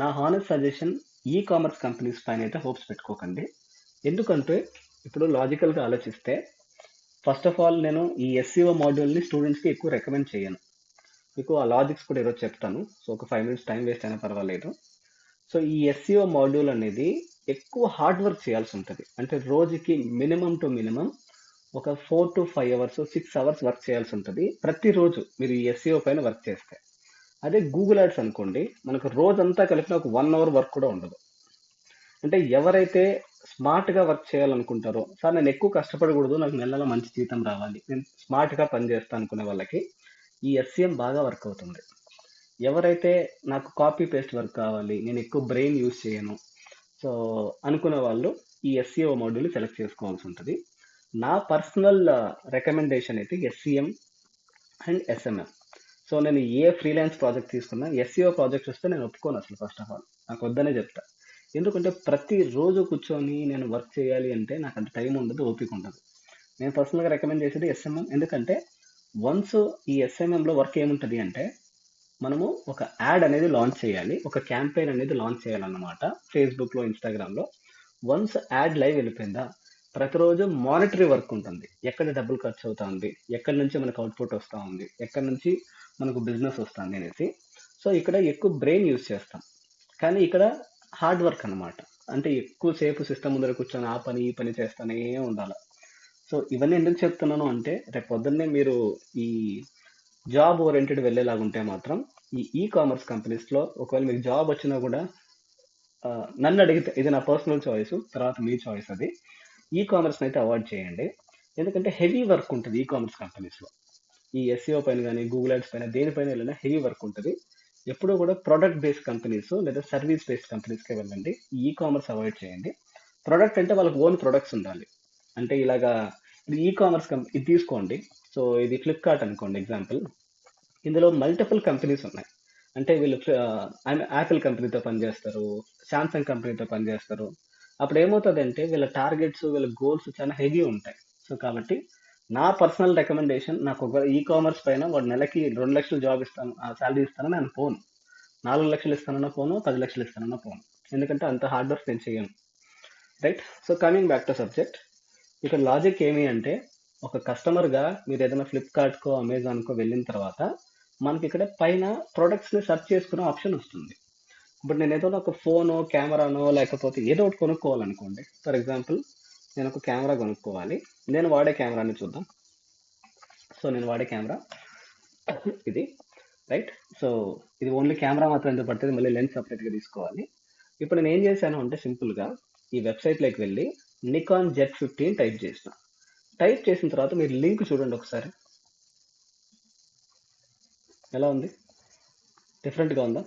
నా honest suggestion e commerce companies పైన అయితే హోప్స్ పెట్టుకోకండి. ఎందుకంటే ఇప్పుడు లాజికల్గా ఆలోచిస్తే ఫస్ట్ ఆఫ్ ఆల్ నేను ఈ ఎస్సీఓ మాడ్యూల్ని స్టూడెంట్స్కి ఎక్కువ రికమెండ్ చేయను. మీకు ఆ లాజిక్స్ కూడా ఈరోజు చెప్తాను. సో ఒక 5 minutes టైం వేస్ట్ అయినా పర్వాలేదు. సో ఈ ఎస్సీఓ మాడ్యూల్ అనేది ఎక్కువ హార్డ్ వర్క్ చేయాల్సి ఉంటుంది. అంటే రోజుకి మినిమం టు మినిమం ఒక 4 to 5 hours 6 hours వర్క్ చేయాల్సి ఉంటుంది ప్రతిరోజు మీరు ఈ ఎస్సీఓ పైన వర్క్ చేస్తే. అదే గూగుల్ యాడ్స్ అనుకోండి, మనకు రోజంతా కలిపిన ఒక 1 hour వర్క్ కూడా ఉండదు. అంటే ఎవరైతే స్మార్ట్గా వర్క్ చేయాలనుకుంటారో, సార్ నేను ఎక్కువ కష్టపడకూడదు, నాకు నెలలో మంచి జీతం రావాలి, నేను స్మార్ట్గా పనిచేస్తాను అనుకునే వాళ్ళకి ఈ ఎస్సీఎం బాగా వర్క్ అవుతుంది. ఎవరైతే నాకు కాపీ పేస్ట్ వర్క్ కావాలి, నేను ఎక్కువ బ్రెయిన్ యూజ్ చేయను, సో అనుకునే వాళ్ళు ఈ ఎస్సీఓ మాడ్యూల్ సెలెక్ట్ చేసుకోవాల్సి ఉంటుంది. నా పర్సనల్ రికమెండేషన్ అయితే ఎస్సీఎం అండ్ ఎస్ఎంఎం. సో నేను ఏ ఫ్రీలాన్స్ ప్రాజెక్ట్ తీసుకున్నా ఎస్సీఓ ప్రాజెక్ట్ వస్తే నేను ఒప్పుకోను అసలు. ఫస్ట్ ఆఫ్ ఆల్ నాకు వద్దనే చెప్తా. ఎందుకంటే ప్రతిరోజు కూర్చొని నేను వర్క్ చేయాలి అంటే నాకు అంత టైం ఉండదు, ఓపిక ఉండదు. నేను పర్సనల్గా రికమెండ్ చేసేది ఎస్ఎంఎం. ఎందుకంటే వన్స్ ఈ ఎస్ఎంఎంలో వర్క్ ఏముంటుంది అంటే మనము ఒక యాడ్ అనేది లాంచ్ చేయాలి, ఒక క్యాంపెయిన్ అనేది లాంచ్ చేయాలన్నమాట ఫేస్బుక్లో, ఇన్స్టాగ్రామ్లో. వన్స్ యాడ్ లైవ్ వెళ్ళిపోయిందా ప్రతిరోజు మానిటరీ వర్క్ ఉంటుంది. ఎక్కడ డబ్బులు ఖర్చు అవుతా ఉంది, ఎక్కడి నుంచి మనకు అవుట్పుట్ వస్తూ ఉంది, ఎక్కడి నుంచి మనకు బిజినెస్ వస్తుంది అనేసి. సో ఇక్కడ ఎక్కువ బ్రెయిన్ యూజ్ చేస్తాం, కానీ ఇక్కడ హార్డ్ వర్క్ అనమాట. అంటే ఎక్కువసేపు సిస్టమ్ ముందర కూర్చొని ఆ పని ఈ పని చేస్తూనే ఉండాలి. సో ఇవన్నీ ఎందుకు చెప్తున్నాను అంటే రేపు పొద్దున్నే మీరు ఈ జాబ్ ఓరియంటెడ్ వెళ్ళేలాగుంటే మాత్రం ఈ కామర్స్ కంపెనీస్లో ఒకవేళ మీకు జాబ్ వచ్చినా కూడా నన్ను అడిగితే ఇది నా పర్సనల్ చాయిస్, తర్వాత మీ చాయిస్ అది. ఈ కామర్స్ని అయితే అవాయిడ్ చేయండి. ఎందుకంటే హెవీ వర్క్ ఉంటుంది ఈ కామర్స్ కంపెనీస్లో. ఈ ఎస్సీఓ పైన కానీ గూగుల్ యాడ్స్ పైన దేనిపైన వెళ్ళినా హెవీ వర్క్ ఉంటుంది. ఎప్పుడూ కూడా ప్రొడక్ట్ బేస్డ్ కంపెనీస్ లేదా సర్వీస్ బేస్డ్ కంపెనీస్కే వెళ్ళండి. ఈ కామర్స్ అవాయిడ్ చేయండి. ప్రొడక్ట్ అంటే వాళ్ళకి ఓన్ ప్రొడక్ట్స్ ఉండాలి. అంటే ఇలాగా ఇది ఈ కామర్స్ ఇది తీసుకోండి. సో ఇది ఫ్లిప్కార్ట్ అనుకోండి ఎగ్జాంపుల్. ఇందులో మల్టిపుల్ కంపెనీస్ ఉన్నాయి. అంటే వీళ్ళు యాపిల్ కంపెనీతో పనిచేస్తారు, శాంసంగ్ కంపెనీతో పనిచేస్తారు. అప్పుడు ఏమవుతుంది అంటే వీళ్ళ టార్గెట్స్, వీళ్ళ గోల్స్ చాలా హెవీ ఉంటాయి. సో కాబట్టి నా పర్సనల్ రికమెండేషన్, నాకు ఒక ఈ కామర్స్ పైన వాడు నెలకి 2 లక్షలు జాబ్ ఇస్తాను, శాలరీ ఇస్తానని నేను పోను. 4 లక్షలు ఇస్తానన్నా పోను, 10 లక్షలు ఇస్తానన్నా పోను. ఎందుకంటే అంత హార్డ్ వర్క్ నేను చేయను. Right. So coming back to subject, ఇక్కడ లాజిక్ ఏమి అంటే ఒక కస్టమర్గా మీరు ఏదైనా ఫ్లిప్కార్ట్కో అమెజాన్కో వెళ్ళిన తర్వాత మనకి ఇక్కడ పైన ప్రొడక్ట్స్ని సెర్చ్ చేసుకునే ఆప్షన్ వస్తుంది. ఇప్పుడు నేను ఏదో ఒక ఫోను, కెమెరానో లేకపోతే ఏదో ఒకటి కొనుక్కోవాలనుకోండి. ఫర్ ఎగ్జాంపుల్ నేను ఒక కెమెరా కొనుక్కోవాలి, నేను వాడే కెమెరాని చూద్దాం. సో నేను వాడే కెమెరా ఇది, రైట్. సో ఇది ఓన్లీ కెమెరా మాత్రం ఎంత పడుతుంది, మళ్ళీ లెన్స్ సపరేట్గా తీసుకోవాలి. ఇప్పుడు నేను ఏం చేశాను అంటే సింపుల్గా ఈ వెబ్సైట్లోకి వెళ్ళి నికాన్ Z15 టైప్ చేసిన. టైప్ చేసిన తర్వాత మీరు లింక్ చూడండి ఒకసారి, ఎలా ఉంది? డిఫరెంట్గా ఉందా?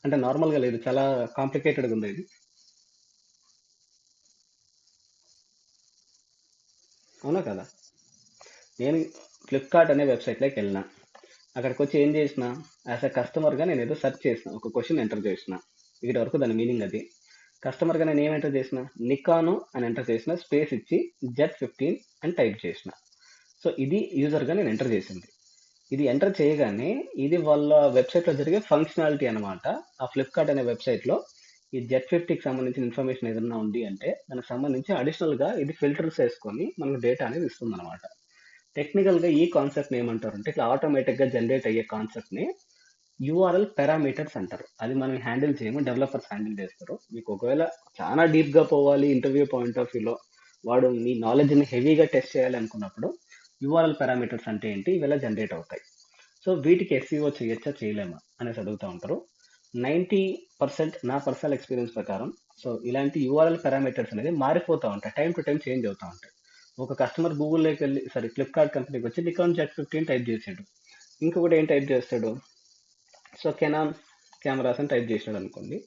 అంటే నార్మల్గా లేదు, చాలా కాంప్లికేటెడ్గా ఉంది ఇది. అవునా కదా? నేను ఫ్లిప్కార్ట్ అనే వెబ్సైట్లోకి వెళ్ళిన, అక్కడికి వచ్చి ఏం చేసిన, యాజ్ అ కస్టమర్గా నేను ఏదో సెర్చ్ చేసిన, ఒక క్వశ్చన్ ఎంటర్ చేసిన. ఇక్కడ వరకు దాని మీనింగ్ అది. కస్టమర్గా నేను ఏం ఎంటర్ చేసిన, నికాను అని ఎంటర్ చేసిన, స్పేస్ ఇచ్చి Z15 అని టైప్ చేసిన. సో ఇది యూజర్గా నేను ఎంటర్ చేసింది. ఇది ఎంటర్ చేయగానే ఇది వాళ్ళ వెబ్సైట్లో జరిగే ఫంక్షనాలిటీ అనమాట. ఆ ఫ్లిప్కార్ట్ అనే వెబ్సైట్లో ఈ Z50కి సంబంధించిన ఇన్ఫర్మేషన్ ఏదైనా ఉంది అంటే దానికి సంబంధించి అడిషనల్గా ఇది ఫిల్టర్స్ వేసుకొని మనకు డేటా అనేది ఇస్తుంది అనమాట. టెక్నికల్గా ఈ కాన్సెప్ట్ని ఏమంటారు అంటే ఇట్లా ఆటోమేటిక్గా జనరేట్ అయ్యే కాన్సెప్ట్ని యూఆర్ఎల్ పారామీటర్స్ అంటారు. అది మనం హ్యాండిల్ చేయము, డెవలపర్స్ హ్యాండిల్ చేస్తారు. మీకు ఒకవేళ చాలా డీప్గా పోవాలి ఇంటర్వ్యూ పాయింట్ ఆఫ్ వ్యూలో, వాడు మీ నాలెడ్జ్ని హెవీగా టెస్ట్ చేయాలి అనుకున్నప్పుడు యూఆర్ఎల్ పారామీటర్స్ అంటే ఏంటి, ఇవిలా జనరేట్ అవుతాయి. సో వీటికి ఎస్సీఓ చేయొచ్చా చేయలేమా అనేసి అడుగుతూ ఉంటారు. 90% నా పర్సనల్ ఎక్స్పీరియన్స్ ప్రకారం సో ఇలాంటి యూఆర్ఎల్ పారామీటర్స్ అనేది మారిపోతూ ఉంటాయి, టైం టు టైం చేంజ్ అవుతూ ఉంటాయి. ఒక కస్టమర్ గూగుల్లోకి వెళ్ళి ఫ్లిప్కార్ట్ కంపెనీకి వచ్చి నికాన్ Z15 టైప్ చేసాడు, ఇంకొకటి ఏం టైప్ చేస్తాడు, సో కెనాన్ కెమెరాస్ అని టైప్ చేసినాడు అనుకోండి,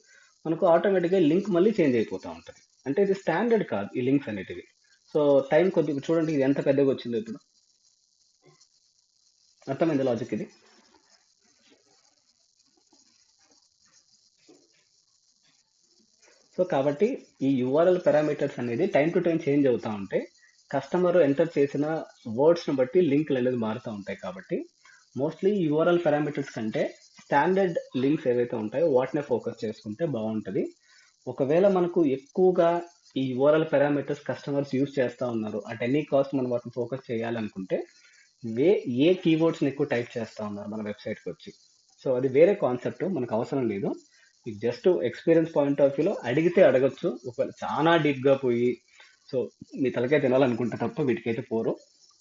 మనకు ఆటోమేటిక్గా లింక్ మళ్ళీ చేంజ్ అయిపోతూ ఉంటుంది. అంటే ఇది స్టాండర్డ్ కాదు ఈ లింక్స్ అనేటివి. సో టైం కొద్దిగా చూడండి ఇది ఎంత పెద్దగా వచ్చిందో ఇప్పుడు. అర్థమైంది లాజిక్ ఇది? సో కాబట్టి ఈ యూఆర్ఎల్ పారామీటర్స్ అనేది టైం టు టైం చేంజ్ అవుతూ ఉంటాయి. కస్టమర్ ఎంటర్ చేసిన వర్డ్స్ని బట్టి లింక్లు అనేది మారుతూ ఉంటాయి. కాబట్టి మోస్ట్లీ యూఆర్ఎల్ పారామీటర్స్ కంటే స్టాండర్డ్ లింక్స్ ఏవైతే ఉంటాయో వాటినే ఫోకస్ చేసుకుంటే బాగుంటుంది. ఒకవేళ మనకు ఎక్కువగా ఈ యూఆర్ఎల్ పారామీటర్స్ కస్టమర్స్ యూజ్ చేస్తూ ఉన్నారు, అట్ ఎనీ కాస్ట్ మనం వాటిని ఫోకస్ చేయాలనుకుంటే ఏ కీవర్డ్స్ని ఎక్కువ టైప్ చేస్తూ ఉన్నారు మన వెబ్సైట్కి వచ్చి, సో అది వేరే కాన్సెప్ట్, మనకు అవసరం లేదు. మీకు జస్ట్ ఎక్స్పీరియన్స్ పాయింట్ ఆఫ్ వ్యూలో అడిగితే అడగచ్చు. ఒకవేళ చాలా డీప్గా పోయి సో మీ తలకే తినాలనుకుంటే తప్ప వీటికైతే పోరు.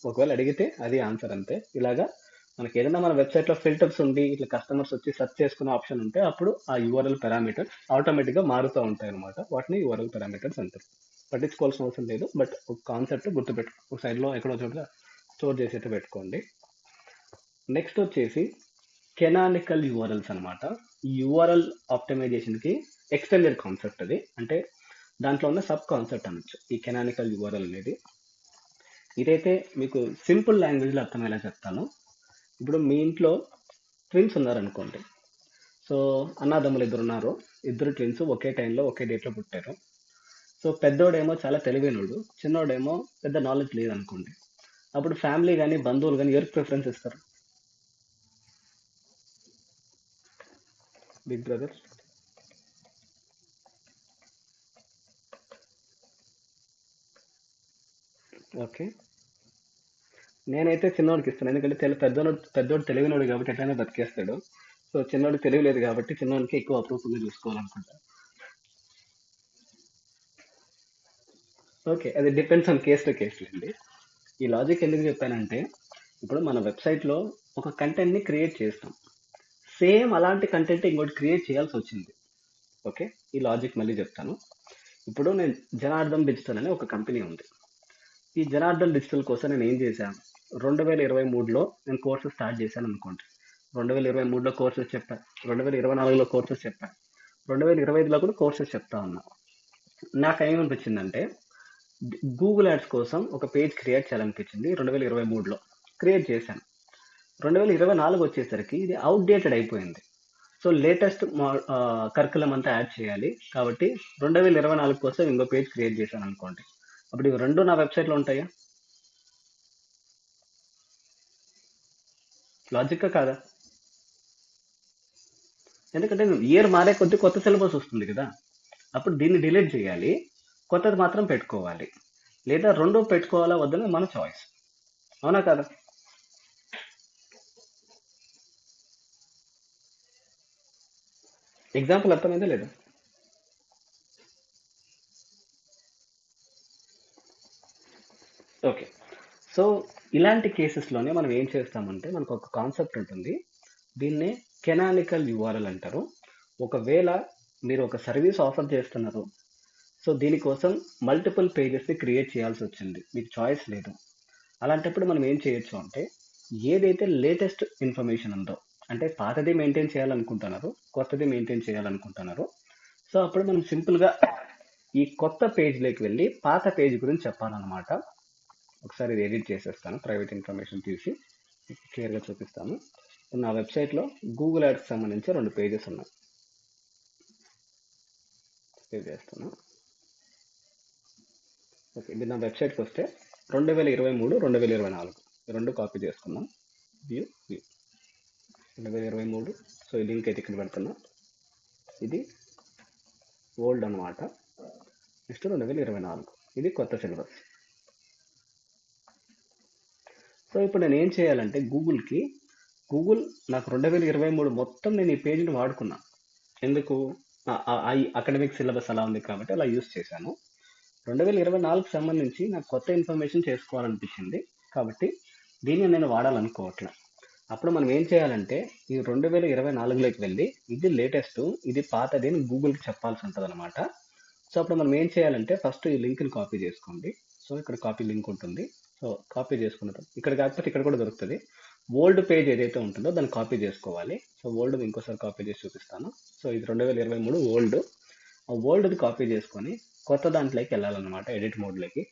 ఒకవేళ అడిగితే అది ఆన్సర్ అంతే. ఇలాగా మనకి ఏదైనా మన వెబ్సైట్లో ఫిల్టర్స్ ఉండి ఇట్లా కస్టమర్స్ వచ్చి సెర్చ్ చేసుకునే ఆప్షన్ ఉంటే అప్పుడు ఆ యూఆర్ఎల్ పారామీటర్స్ ఆటోమేటిక్గా మారుతూ ఉంటాయి అనమాట. వాటిని యూఆర్ఎల్ పారామీటర్స్ అంటారు. పట్టించుకోవాల్సిన అవసరం లేదు, బట్ ఒక కాన్సెప్ట్ గుర్తుపెట్టు, ఒక సైడ్లో ఎక్కడో చోట స్టోర్ చేసి అయితే పెట్టుకోండి. నెక్స్ట్ వచ్చేసి కెనానికల్ యూఆర్ఎల్స్ అనమాట. ఈ యూఆర్ఎల్ ఆప్టిమైజేషన్కి ఎక్స్టెండెడ్ కాన్సెప్ట్ అది, అంటే దాంట్లో ఉన్న సబ్ కాన్సెప్ట్ అనొచ్చు ఈ కెనానికల్ యూఆర్ఎల్ అనేది. ఇదైతే మీకు సింపుల్ లాంగ్వేజ్లో అర్థమయ్యేలా చెప్తాను. ఇప్పుడు మీ ఇంట్లో ట్విన్స్ ఉన్నారనుకోండి. సో అన్నదమ్ములు ఇద్దరు ఉన్నారు, ఇద్దరు ట్విన్స్ ఒకే టైంలో ఒకే డేట్లో పుట్టారు. సో పెద్దోడేమో చాలా తెలివైనోడు, చిన్నోడేమో పెద్ద నాలెడ్జ్ లేదనుకోండి. అప్పుడు ఫ్యామిలీ కానీ బంధువులు కానీ ఎవరికి ప్రిఫరెన్స్ ఇస్తారు? Big brother. ఓకే, నేనైతే చిన్నోడికి ఇస్తాను, ఎందుకంటే పెద్దోడు తెలివినోడు కాబట్టి ఎట్లయినా బతికేస్తాడు. సో చిన్నోడు తెలియలేదు కాబట్టి చిన్నోడికి ఎక్కువ అప్రూవ్గా చూసుకోవాలనుకుంటా. ఓకే, అది depends on case to case అండి. ఈ లాజిక్ ఎందుకు చెప్పానంటే, ఇప్పుడు మన వెబ్సైట్లో ఒక కంటెంట్ని క్రియేట్ చేస్తాం, సేమ్ అలాంటి కంటెంట్ ఇంకోటి క్రియేట్ చేయాల్సి వచ్చింది. ఓకే, ఈ లాజిక్ మళ్ళీ చెప్తాను. ఇప్పుడు నేను జనార్దన్ డిజిటల్ అనే ఒక కంపెనీ ఉంది. ఈ జనార్దన్ డిజిటల్ కోసం నేను ఏం చేశాను, 2023లో నేను కోర్సు స్టార్ట్ చేశాను అనుకోండి. 2023లో కోర్సెస్ చెప్పాను, 2024లో కోర్సెస్ చెప్పాను, 2025లో కూడా కోర్సెస్ చెప్తా ఉన్నా. నాకు ఏమనిపించిందంటే గూగుల్ యాడ్స్ కోసం ఒక పేజ్ క్రియేట్ చేయాలనిపించింది. 2023లో క్రియేట్ చేశాను. 2024 వచ్చేసరికి ఇది అవుట్డేటెడ్ అయిపోయింది. సో లేటెస్ట్ కరికులం అంతా యాడ్ చేయాలి కాబట్టి 2024 కోసం ఇంకో పేజ్ క్రియేట్ చేశాను అనుకోండి. అప్పుడు ఇవి రెండు నా వెబ్సైట్లో ఉంటాయా? లాజిక్గా కాదా? ఎందుకంటే ఇయర్ మారే కొద్ది కొత్త సిలబస్ వస్తుంది కదా, అప్పుడు దీన్ని డిలీట్ చేయాలి, కొత్తది మాత్రం పెట్టుకోవాలి. లేదా రెండో పెట్టుకోవాలా వద్దని మన చాయిస్. అవునా కదా? ఎగ్జాంపుల్ అర్థమైందా లేదా? ఓకే, సో ఇలాంటి కేసెస్లోనే మనం ఏం చేస్తామంటే మనకు ఒక కాన్సెప్ట్ ఉంటుంది, దీన్నే కెనానికల్ యూఆర్ఎల్ అంటారు. ఒకవేళ మీరు ఒక సర్వీస్ ఆఫర్ చేస్తున్నారు, సో దీనికోసం మల్టిపుల్ పేజెస్ని క్రియేట్ చేయాల్సి వచ్చింది, మీకు చాయిస్ లేదు. అలాంటప్పుడు మనం ఏం చేయొచ్చు అంటే, ఏదైతే లేటెస్ట్ ఇన్ఫర్మేషన్ ఉందో, అంటే పాతది మెయింటైన్ చేయాలనుకుంటున్నారు, కొత్తది మెయింటైన్ చేయాలనుకుంటున్నారు, సో అప్పుడు మనం సింపుల్గా ఈ కొత్త పేజ్లోకి వెళ్ళి పాత పేజ్ గురించి చెప్పాలన్నమాట. ఒకసారి ఇది ఎడిట్ చేసేస్తాను, ప్రైవేట్ ఇన్ఫర్మేషన్ తీసి క్లియర్గా చూపిస్తాను. నా వెబ్సైట్లో గూగుల్ యాడ్స్కి సంబంధించి 2 పేజెస్ ఉన్నాయి, సేవ్ చేస్తాను. ఓకే, ఇది నా వెబ్సైట్కి వస్తే 2023, 2024 రెండు కాపీ చేసుకున్నాం. వ్యూ 2023, సో ఈ లింక్ అయితే ఇక్కడ పెడుతున్నా, ఇది ఓల్డ్ అనమాట. నెక్స్ట్ 2024, ఇది కొత్త సిలబస్. సో ఇప్పుడు నేను ఏం చేయాలంటే గూగుల్ నాకు 2023 మొత్తం నేను ఈ పేజీని వాడుకున్నా. ఎందుకు? అకాడమిక్ సిలబస్ అలా ఉంది కాబట్టి అలా యూస్ చేశాను. 2024కి సంబంధించి నాకు కొత్త ఇన్ఫర్మేషన్ చేసుకోవాలనిపించింది కాబట్టి దీన్ని నేను వాడాలనుకోవట్లే. అప్పుడు మనం ఏం చేయాలంటే ఈ 2024లోకి వెళ్ళి ఇది లేటెస్ట్, ఇది పాతది అని గూగుల్కి చెప్పాల్సి ఉంటుంది అనమాట. సో అప్పుడు మనం ఏం చేయాలంటే ఫస్ట్ ఈ లింక్ని కాపీ చేసుకోండి. సో ఇక్కడ కాపీ లింక్ ఉంటుంది, సో కాపీ చేసుకున్న ఇక్కడ కాకపోతే ఇక్కడ కూడా దొరుకుతుంది. ఓల్డ్ పేజ్ ఏదైతే ఉంటుందో దాన్ని కాపీ చేసుకోవాలి. సో ఓల్డ్ ఇంకోసారి కాపీ చేసి చూపిస్తాను. సో ఇది 2023 ఓల్డ్. ఆ ఓల్డ్ది కాపీ చేసుకొని కొత్త దాంట్లోకి వెళ్ళాలన్నమాట, ఎడిట్ మోడ్లోకి.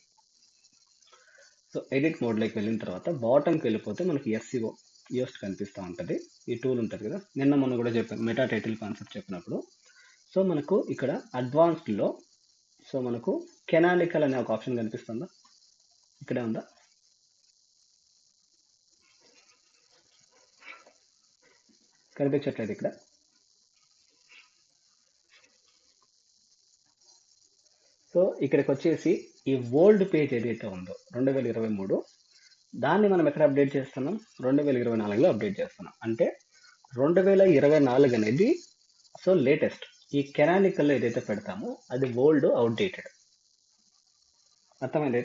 సో ఎడిట్ మోడ్లోకి వెళ్ళిన తర్వాత బాటమ్కి వెళ్ళిపోతే మనకి ఎస్సీఓ యోస్ట్ కనిపిస్తూ ఉంటుంది. ఈ టూల్ ఉంటుంది కదా, నిన్న మొన్న కూడా చెప్పాను మెటా టైటిల్ కాన్సెప్ట్ చెప్పినప్పుడు. సో మనకు ఇక్కడ అడ్వాన్స్డ్లో సో మనకు కెనానికల్ అనే ఒక ఆప్షన్ కనిపిస్తుందా? ఇక్కడే ఉందా? కనిపించట్లేదు ఇక్కడ. సో ఇక్కడికి వచ్చేసి ఈ ఓల్డ్ పేజ్ ఏదైతే ఉందో 2023, దాన్ని మనం ఎక్కడ అప్డేట్ చేస్తున్నాం? 2024లో అప్డేట్ చేస్తున్నాం. అంటే 2024 అనేది సో లేటెస్ట్. ఈ కెనానికల్ ఏదైతే పెడతామో అది ఓల్డ్, అవుట్డేటెడ్. అర్థమైంది?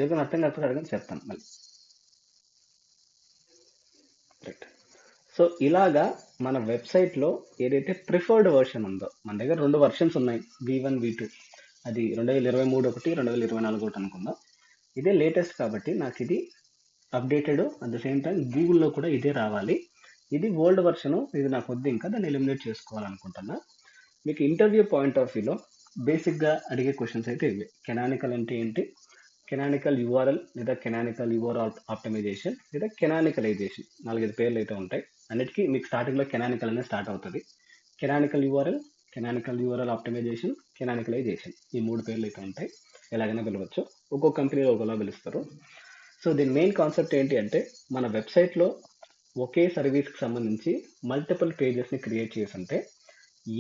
ఏదైనా అర్థం కాకపోతే అడగని చెప్తాను మళ్ళీ. రైట్. సో ఇలాగా మన వెబ్సైట్లో ఏదైతే ప్రిఫర్డ్ వర్షన్ ఉందో, మన దగ్గర 2 వర్షన్స్ ఉన్నాయి, V1 V2. అది 2023 ఒకటి, 2024 ఒకటి అనుకుందాం. ఇదే లేటెస్ట్ కాబట్టి నాకు ఇది updated, at the same time గూగుల్లో కూడా ఇదే రావాలి. ఇది ఓల్డ్ వర్షను, ఇది నాకు వద్దు, ఇంకా దాన్ని ఎలిమినేట్ చేసుకోవాలనుకుంటున్నా. మీకు ఇంటర్వ్యూ పాయింట్ ఆఫ్ వ్యూలో బేసిక్గా అడిగే క్వశ్చన్స్ అయితే ఇవి. కెనానికల్ అంటే ఏంటి, కెనానికల్ యూఆర్ఎల్ లేదా కెనానికల్ యూఆర్ఎల్ ఆప్టిమైజేషన్ లేదా కెనానికలైజేషన్, 4-5 పేర్లు అయితే ఉంటాయి. అన్నిటికీ మీకు స్టార్టింగ్లో కెనానికల్ అనేది స్టార్ట్ అవుతుంది. Canonical URL, canonical URL optimization, canonicalization, ఈ 3 పేర్లు అయితే ఉంటాయి. ఎలాగైనా పిలవచ్చు, ఒక్కొక్క కంపెనీలో ఒకలా పిలుస్తారు. సో దీని మెయిన్ కాన్సెప్ట్ ఏంటి అంటే, మన వెబ్సైట్లో ఒకే సర్వీస్కి సంబంధించి మల్టిపుల్ పేజెస్ని క్రియేట్ చేసి ఉంటే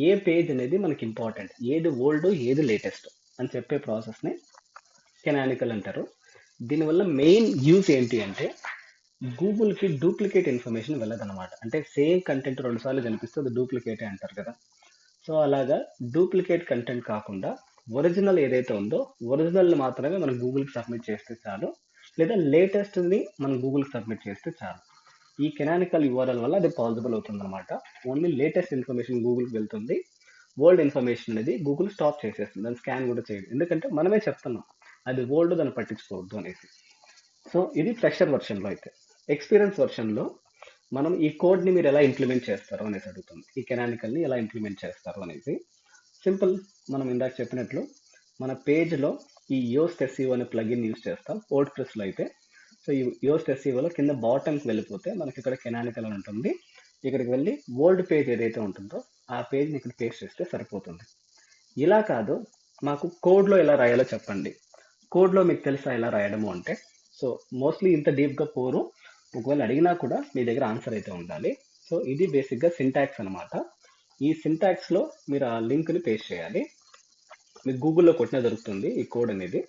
ఏ పేజ్ అనేది మనకి ఇంపార్టెంట్, ఏది ఓల్డ్ ఏది లేటెస్ట్ అని చెప్పే ప్రాసెస్ని కెనానికల్ అంటారు. దీనివల్ల మెయిన్ యూజ్ ఏంటి అంటే, గూగుల్కి డూప్లికేట్ ఇన్ఫర్మేషన్ వెళ్ళదన్నమాట. అంటే సేమ్ కంటెంట్ 2 సార్లు కనిపిస్తే అది డూప్లికేటే అంటారు కదా. సో అలాగా డూప్లికేట్ కంటెంట్ కాకుండా ఒరిజినల్ ఏదైతే ఉందో ఒరిజినల్ మాత్రమే మనం గూగుల్కి సబ్మిట్ చేస్తే చాలు, లేదా లేటెస్ట్ని మనం గూగుల్కి సబ్మిట్ చేస్తే చాలు. ఈ కెనానికల్ యూఆర్ఎల్ వల్ల అది పాసిబుల్ అవుతుంది అనమాట. ఓన్లీ లేటెస్ట్ ఇన్ఫర్మేషన్ గూగుల్కి వెళ్తుంది, ఓల్డ్ ఇన్ఫర్మేషన్ అనేది గూగుల్ స్టాప్ చేసేస్తుంది, దాన్ని స్కాన్ కూడా చేయదు. ఎందుకంటే మనమే చెప్తున్నాం అది ఓల్డ్, దాన్ని పట్టించుకోవద్దు అనేసి. సో ఇది ఫ్రెషర్ వర్షన్లో. అయితే ఎక్స్పీరియన్స్ వర్షన్లో మనం ఈ కోడ్ని మీరు ఎలా ఇంప్లిమెంట్ చేస్తారు అనేసి అడుగుతుంది. ఈ కెనానికల్ని ఎలా ఇంప్లిమెంట్ చేస్తారు అనేసి సింపుల్. మనం ఇందాక చెప్పినట్లు మన పేజ్లో ఈ యోస్ట్ ఎస్ఈఓ అనే ప్లగిన్ యూస్ చేస్తాం వర్డ్ ప్రెస్లో అయితే. సో ఈ యోస్ట్ ఎస్ఈఓలో కింద బాటమ్కి వెళ్ళిపోతే మనకి ఇక్కడ కెనానికల్ అని ఉంటుంది. ఇక్కడికి వెళ్ళి ఓల్డ్ పేజ్ ఏదైతే ఉంటుందో ఆ పేజ్ని ఇక్కడ పేస్ట్ చేస్తే సరిపోతుంది. ఇలా కాదు, మాకు కోడ్లో ఎలా రాయాలో చెప్పండి. కోడ్లో మీకు తెలుసా ఎలా రాయడము అంటే? సో మోస్ట్లీ ఇంత డీప్గా పోరు, ఒకవేళ అడిగినా కూడా మీ దగ్గర ఆన్సర్ అయితే ఉండాలి. సో ఇది బేసిక్గా సింటాక్స్ అనమాట. ఈ సింటాక్స్లో మీరు ఆ లింక్ని పేస్ట్ చేయాలి. మీకు గూగుల్లో కొట్టినా దొరుకుతుంది ఈ కోడ్ అనేది.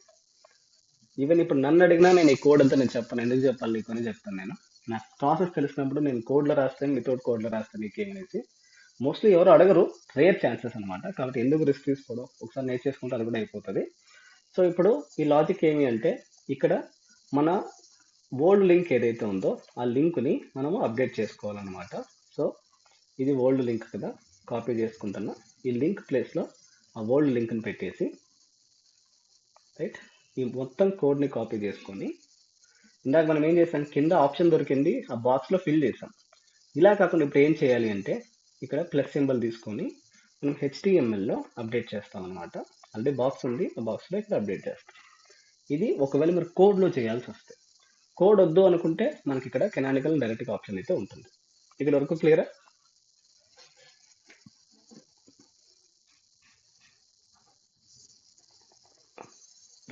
ఈవెన్ ఇప్పుడు నన్ను అడిగినా నేను ఈ కోడ్ అంతా నేను చెప్పను, ఎందుకు చెప్పాలి నీకు అని చెప్తాను. నేను నాకు ప్రాసెస్ తెలిసినప్పుడు నేను కోడ్లో రాస్తాను, వితౌట్ కోడ్లో రాస్తాను నీకేమనేసి. మోస్ట్లీ ఎవరు అడగరు, రేర్ ఛాన్సెస్ అనమాట. కాబట్టి ఎందుకు రిస్క్ తీసుకోవడం, ఒకసారి నేర్చేసుకుంటే అది కూడా అయిపోతుంది. సో ఇప్పుడు ఈ లాజిక్ ఏమి అంటే, ఇక్కడ మన ఓల్డ్ లింక్ ఏదైతే ఉందో ఆ లింక్ని మనము అప్డేట్ చేసుకోవాలన్నమాట. సో ఇది ఓల్డ్ లింక్ కదా, కాపీ చేసుకుంటున్నా. ఈ లింక్ ప్లేస్లో ఆ ఓల్డ్ లింక్ని పెట్టేసి, రైట్, ఈ మొత్తం కోడ్ని కాపీ చేసుకొని, ఇందాక మనం ఏం చేసాం, కింద ఆప్షన్ దొరికింది, ఆ బాక్స్లో ఫిల్ చేసాం. ఇలా కాకుండా ఇప్పుడు ఏం చేయాలి అంటే, ఇక్కడ ప్లస్ సింబల్ తీసుకొని మనం HTMLలో అప్డేట్ చేస్తాం అనమాట. అంటే బాక్స్ ఉంది, ఆ బాక్స్లో ఇక్కడ అప్డేట్ చేస్తాం. ఇది ఒకవేళ మీరు కోడ్లో చేయాల్సి వస్తే. కోడ్ వద్దు అనుకుంటే మనకి ఇక్కడ కెనానికల్ డైరెక్ట్గా ఆప్షన్ అయితే ఉంటుంది. ఇక్కడ వరకు క్లియరా?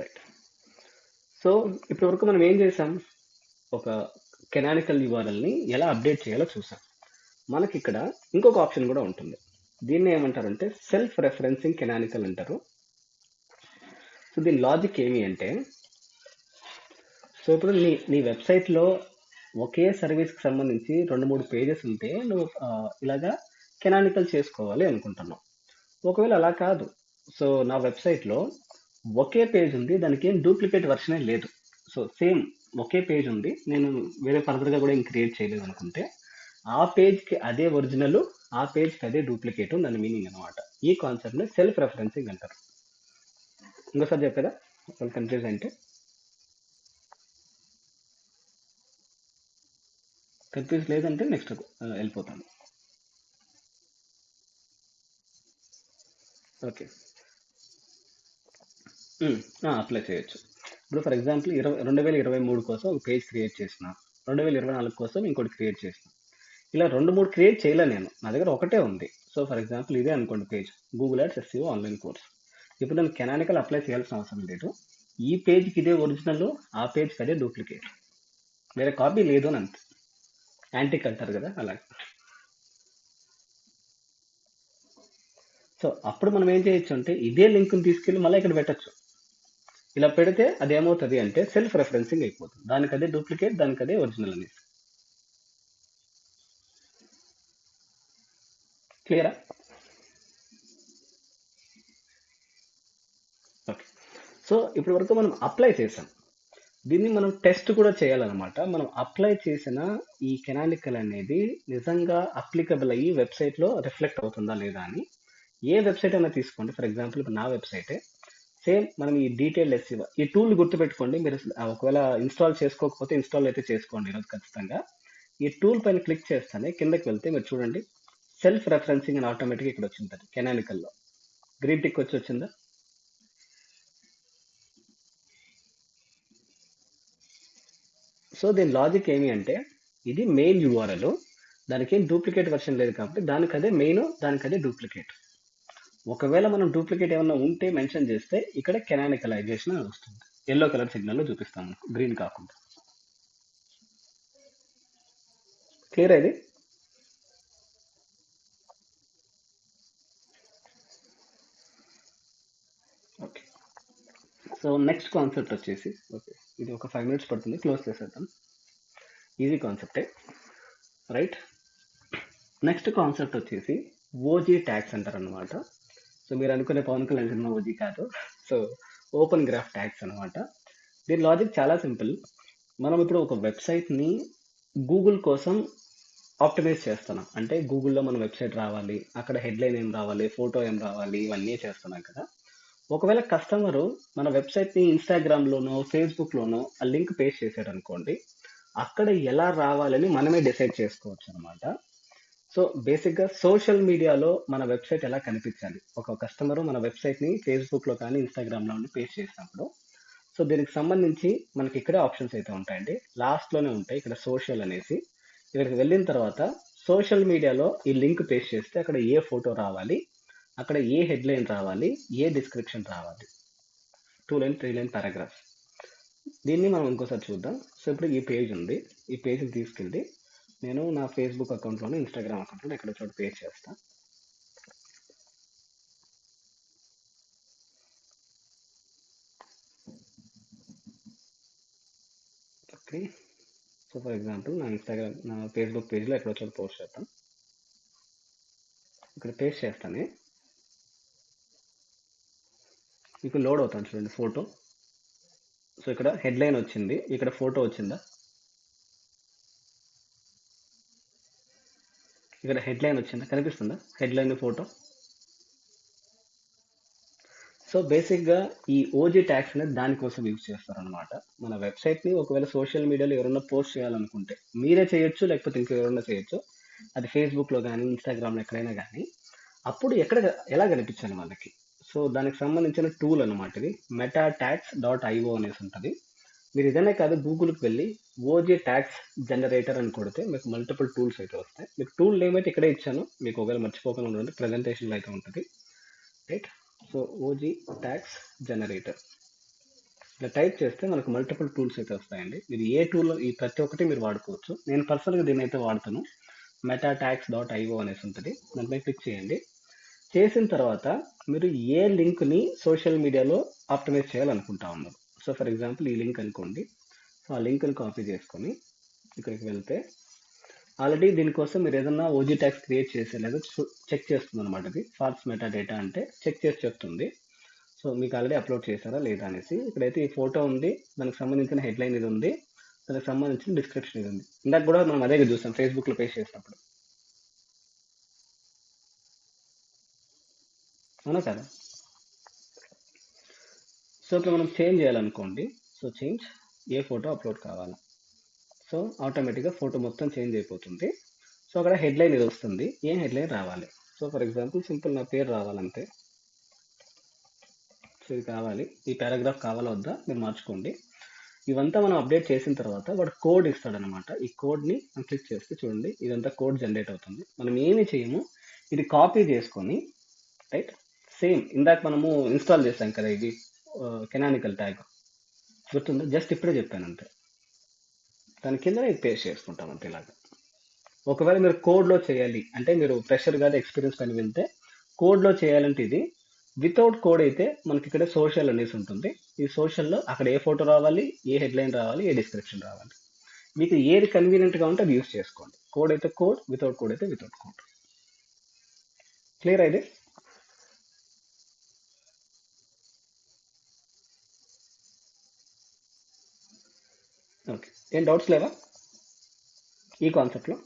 రైట్. సో ఇప్పటి వరకు మనం ఏం చేసాం, ఒక కెనానికల్ యూఆర్ఎల్ని ఎలా అప్డేట్ చేయాలో చూసాం. మనకి ఇక్కడ ఇంకొక ఆప్షన్ కూడా ఉంటుంది. దీన్ని ఏమంటారంటే సెల్ఫ్ రెఫరెన్సింగ్ కెనానికల్ అంటారు. సో దీని లాజిక్ ఏమి అంటే, సో ఇప్పుడు నీ వెబ్సైట్లో ఒకే సర్వీస్కి సంబంధించి 2-3 పేజెస్ ఉంటే నువ్వు ఇలాగా కెనానికల్ చేసుకోవాలి అనుకుంటున్నావు. ఒకవేళ అలా కాదు, సో నా వెబ్సైట్లో ఒకే పేజ్ ఉంది, దానికి ఏం డూప్లికేట్ వర్షనే లేదు, సో సేమ్ ఒకే పేజ్ ఉంది, నేను వేరే ఫర్దర్గా కూడా ఏం క్రియేట్ చేయలేదు అనుకుంటే, ఆ పేజ్కి అదే ఒరిజినల్, ఆ పేజ్కి అదే డూప్లికేట్, దాని మీనింగ్ అనమాట. ఈ కాన్సెప్ట్ని సెల్ఫ్ రెఫరెన్సింగ్ అంటారు. ఇంకోసారి చెప్పేదా, వాళ్ళు కన్ఫ్యూజ్ అంటే? కన్ఫ్యూజ్ లేదంటే నెక్స్ట్ వెళ్ళిపోతాను. ఓకే, అప్లై చేయొచ్చు. ఇప్పుడు ఫర్ ఎగ్జాంపుల్ 2023 కోసం ఒక పేజ్ క్రియేట్ చేసిన, 2024 కోసం ఇంకోటి క్రియేట్ చేసిన. ఇలా 2-3 క్రియేట్ చేయలే నేను, నా దగ్గర ఒకటే ఉంది. సో ఫర్ ఎగ్జాంపుల్ ఇదే అనుకోండి page, Google ads SEO online course. ఇప్పుడు నేను కెనానికల్ అప్లై చేయాల్సిన అవసరం లేదు. ఈ పేజ్కి ఇదే ఒరిజినల్, ఆ పేజ్కి అదే డూప్లికేట్. వేరే కాపీ లేదు అని అంతే. యాంటిక్ అంటారు కదా అలా. సో అప్పుడు మనం ఏం చేయొచ్చు అంటే ఇదే లింక్ని తీసుకెళ్ళి మళ్ళీ ఇక్కడ పెట్టచ్చు. ఇలా పెడితే అది ఏమవుతుంది అంటే సెల్ఫ్ రెఫరెన్సింగ్ అయిపోతుంది, దానికి అదే డూప్లికేట్, దానికి అదే ఒరిజినల్ అనేది. క్లియరా? ఓకే. సో ఇప్పటి వరకు మనం అప్లై చేసాం, దీన్ని మనం టెస్ట్ కూడా చేయాలన్నమాట. మనం అప్లై చేసిన ఈ కెనానికల్ అనేది నిజంగా అప్లికబుల్ అయ్యి వెబ్సైట్లో రిఫ్లెక్ట్ అవుతుందా లేదా అని. ఏ వెబ్సైట్ అయినా తీసుకోండి, ఫర్ ఎగ్జాంపుల్ ఇప్పుడు నా వెబ్సైటే, సేమ్ మనం ఈ డీటెయిల్ ఎస్సీవ ఈ టూల్ గుర్తుపెట్టుకోండి. మీరు ఒకవేళ ఇన్స్టాల్ చేసుకోకపోతే ఇన్స్టాల్ అయితే చేసుకోండి ఈరోజు ఖచ్చితంగా. ఈ టూల్ పైన క్లిక్ చేస్తానే కిందకి వెళ్తే మీరు చూడండి సెల్ఫ్ రెఫరెన్సింగ్ అని ఆటోమేటిక్గా ఇక్కడ వచ్చింటుంది కెనానికల్లో. గ్రీన్ టిక్ వచ్చి వచ్చిందా? సో దీని లాజిక్ ఏమి అంటే ఇది మెయిన్ యూఆర్ఎల్, దానికి ఏం డూప్లికేట్ వర్షన్ లేదు కాబట్టి దానికి అదే మెయిన్, దానికి అదే డూప్లికేట్. ఒకవేళ మనం డూప్లికేట్ ఏమన్నా ఉంటే మెన్షన్ చేస్తే ఇక్కడ కెనానికలైజేషన్ అని వస్తుంది. ఎల్లో కలర్ సిగ్నల్లో చూపిస్తాము, గ్రీన్ కాకుండా. క్లియర్ ఇది? ఓకే. సో నెక్స్ట్ కాన్సెప్ట్ వచ్చేసి, ఓకే ఇది ఒక 5 minutes పడుతుంది, క్లోజ్ చేసేద్దాం. ఈజీ కాన్సెప్టే, రైట్? నెక్స్ట్ కాన్సెప్ట్ వచ్చేసి ఓజీ ట్యాగ్స్ అంటారు అనమాట. సో మీరు అనుకునే పవన్ కళ్యాణ్ సినిమా ఓజీ కాదు. సో ఓపెన్ గ్రాఫ్ ట్యాగ్స్ అనమాట. దీని లాజిక్ చాలా సింపుల్. మనం ఇప్పుడు ఒక వెబ్సైట్ని గూగుల్ కోసం ఆప్టిమైజ్ చేస్తున్నాం, అంటే గూగుల్లో మన వెబ్సైట్ రావాలి, అక్కడ హెడ్లైన్ ఏం రావాలి, ఫోటో ఏం రావాలి, ఇవన్నీ చేస్తున్నాం కదా. ఒకవేళ కస్టమరు మన వెబ్సైట్ని ఇన్స్టాగ్రామ్లోనో ఫేస్బుక్లోనో ఆ లింక్ పేస్ట్ చేశాడు అనుకోండి, అక్కడ ఎలా రావాలని మనమే డిసైడ్ చేసుకోవచ్చు అనమాట. సో బేసిక్గా సోషల్ మీడియాలో మన వెబ్సైట్ ఎలా కనిపించాలి, ఒక కస్టమరు మన వెబ్సైట్ని ఫేస్బుక్లో కానీ ఇన్స్టాగ్రామ్లో పేస్ట్ చేసినప్పుడు, సో దీనికి సంబంధించి మనకి ఇక్కడే ఆప్షన్స్ అయితే ఉంటాయండి, లాస్ట్లోనే ఉంటాయి ఇక్కడ సోషల్ అనేసి. ఇక్కడికి వెళ్ళిన తర్వాత సోషల్ మీడియాలో ఈ లింక్ పేస్ట్ చేస్తే అక్కడ ఏ ఫోటో రావాలి, అక్కడ ఏ హెడ్లైన్ రావాలి, ఏ డిస్క్రిప్షన్ రావాలి, 2 లైన్ 3 లైన్ పారాగ్రాఫ్. దీన్ని మనం ఇంకోసారి చూద్దాం. సో ఇప్పుడు ఈ పేజ్ ఉంది, ఈ పేజ్ని తీసుకెళ్ళి నేను నా ఫేస్బుక్ అకౌంట్లోనే ఇన్స్టాగ్రామ్ అకౌంట్లో ఎక్కడ చోట పేస్ట్ చేస్తాను. ఓకే. సో ఫర్ ఎగ్జాంపుల్ నా ఇన్స్టాగ్రామ్ నా ఫేస్బుక్ పేజ్లో ఎక్కడో చోట పోస్ట్ చేస్తాం. ఇక్కడ పేస్ట్ చేస్తానే మీకు లోడ్ అవుతాను చూడండి ఫోటో. సో ఇక్కడ హెడ్లైన్ వచ్చింది, ఇక్కడ ఫోటో వచ్చిందా? ఇక్కడ హెడ్లైన్ వచ్చిందా, కనిపిస్తుందా హెడ్లైన్ ఫోటో? సో బేసిక్గా ఈ ఓజీ ట్యాగ్స్ అనేది దానికోసం యూజ్ చేస్తారనమాట. మన వెబ్సైట్ని ఒకవేళ సోషల్ మీడియాలో ఎవరైనా పోస్ట్ చేయాలనుకుంటే మీరే చేయొచ్చు, లేకపోతే ఇంకెవరైనా చేయొచ్చు, అది ఫేస్బుక్లో కానీ ఇన్స్టాగ్రామ్లో ఎక్కడైనా కానీ, అప్పుడు ఎక్కడ ఎలా కనిపించాలి వాళ్ళకి. సో దానికి సంబంధించిన టూల్ అనమాట ఇది, metaTags.io అనేసి ఉంటుంది. మీరు ఇదనే కాదు, గూగుల్కి వెళ్ళి ఓజీ ట్యాగ్స్ జనరేటర్ అని కొడితే మీకు మల్టిపుల్ టూల్స్ అయితే వస్తాయి. మీకు టూల్ నేమ్ అయితే ఇక్కడే ఇచ్చాను, మీకు ఒకవేళ మర్చిపోకుండా ఉండండి, ప్రజెంటేషన్లో అయితే ఉంటుంది, right? So OG tags generator ఇలా టైప్ చేస్తే మనకు మల్టిపుల్ టూల్స్ అయితే వస్తాయండి. మీరు ఏ టూల్, ఈ ప్రతి ఒక్కటి మీరు వాడుకోవచ్చు. నేను పర్సనల్గా దీన్ని అయితే వాడుతాను, metaTags.io అనేసి ఉంటుంది, దానిపై క్లిక్ చేయండి. చేసిన తర్వాత మీరు ఏ లింక్ని సోషల్ మీడియాలో ఆప్టిమైజ్ చేయాలనుకుంటా ఉన్నారు. సో ఫర్ ఎగ్జాంపుల్ ఈ లింక్ అనుకోండి. సో ఆ లింక్ని కాపీ చేసుకొని ఇక్కడికి వెళ్తే ఆల్రెడీ దీనికోసం మీరు ఏదన్నా ఓజీ ట్యాగ్స్ క్రియేట్ చేసే లేదా చెక్ చేస్తుంది అనమాట. ఇది ఫాల్స్ మెటా డేటా అంటే చెక్ చేసి చెప్తుంది. సో మీకు ఆల్రెడీ అప్లోడ్ చేశారా లేదా అనేసి. ఇక్కడైతే ఈ ఫోటో ఉంది, దానికి సంబంధించిన హెడ్లైన్ ఇది ఉంది, దానికి సంబంధించిన డిస్క్రిప్షన్ ఇది ఉంది. ఇందాక కూడా మనం అదే చూసాం ఫేస్బుక్లో పేస్ట్ చేసినప్పుడు, అవునా కదా? సో ఇప్పుడు మనం చేంజ్ చేయాలనుకోండి, సో చేంజ్ ఏ ఫోటో అప్లోడ్ కావాలా, సో ఆటోమేటిక్గా ఫోటో మొత్తం చేంజ్ అయిపోతుంది. సో అక్కడ హెడ్లైన్ ఇది వస్తుంది, ఏం హెడ్లైన్ రావాలి. సో ఫర్ ఎగ్జాంపుల్ సింపుల్ నా పేరు రావాలంతే. సో ఇది కావాలి, ఈ పారాగ్రాఫ్ కావాలా వద్దా మీరు మార్చుకోండి. ఇవంతా మనం అప్డేట్ చేసిన తర్వాత వాడు కోడ్ ఇస్తాడనమాట. ఈ కోడ్ని మనం క్లిక్ చేస్తే చూడండి ఇదంతా కోడ్ జనరేట్ అవుతుంది. మనం ఏమి చేయము, ఇది కాపీ చేసుకొని, రైట్, సేమ్ ఇందాక మనము ఇన్స్టాల్ చేసాం కదా ఇది కెనానికల్ ట్యాగ్, గుర్తుందా? జస్ట్ ఇప్పుడే చెప్పాను అంతే. దాని కింద ఇది పేస్ట్ చేసుకుంటాం అంతే ఇలాగా. ఒకవేళ మీరు కోడ్లో చేయాలి అంటే మీరు ఫ్రెషర్ కాదు ఎక్స్పీరియన్స్ అని వెళ్తే కోడ్లో చేయాలంటే ఇది. వితౌట్ కోడ్ అయితే మనకి ఇక్కడ సోషల్ అనేసి ఉంటుంది. ఈ సోషల్లో అక్కడ ఏ ఫోటో రావాలి, ఏ హెడ్లైన్ రావాలి, ఏ డిస్క్రిప్షన్ రావాలి. మీకు ఏది కన్వీనియంట్గా ఉంటే అది యూస్ చేసుకోండి. కోడ్ అయితే కోడ్, వితౌట్ కోడ్ అయితే వితౌట్ కోడ్. క్లియర్ అయితే ఓకే. ఏం డౌట్స్ లేవా ఈ కాన్సెప్ట్లో?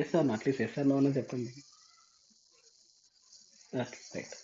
Yes sir at least yes sir no అని చెప్పండి. Okay right.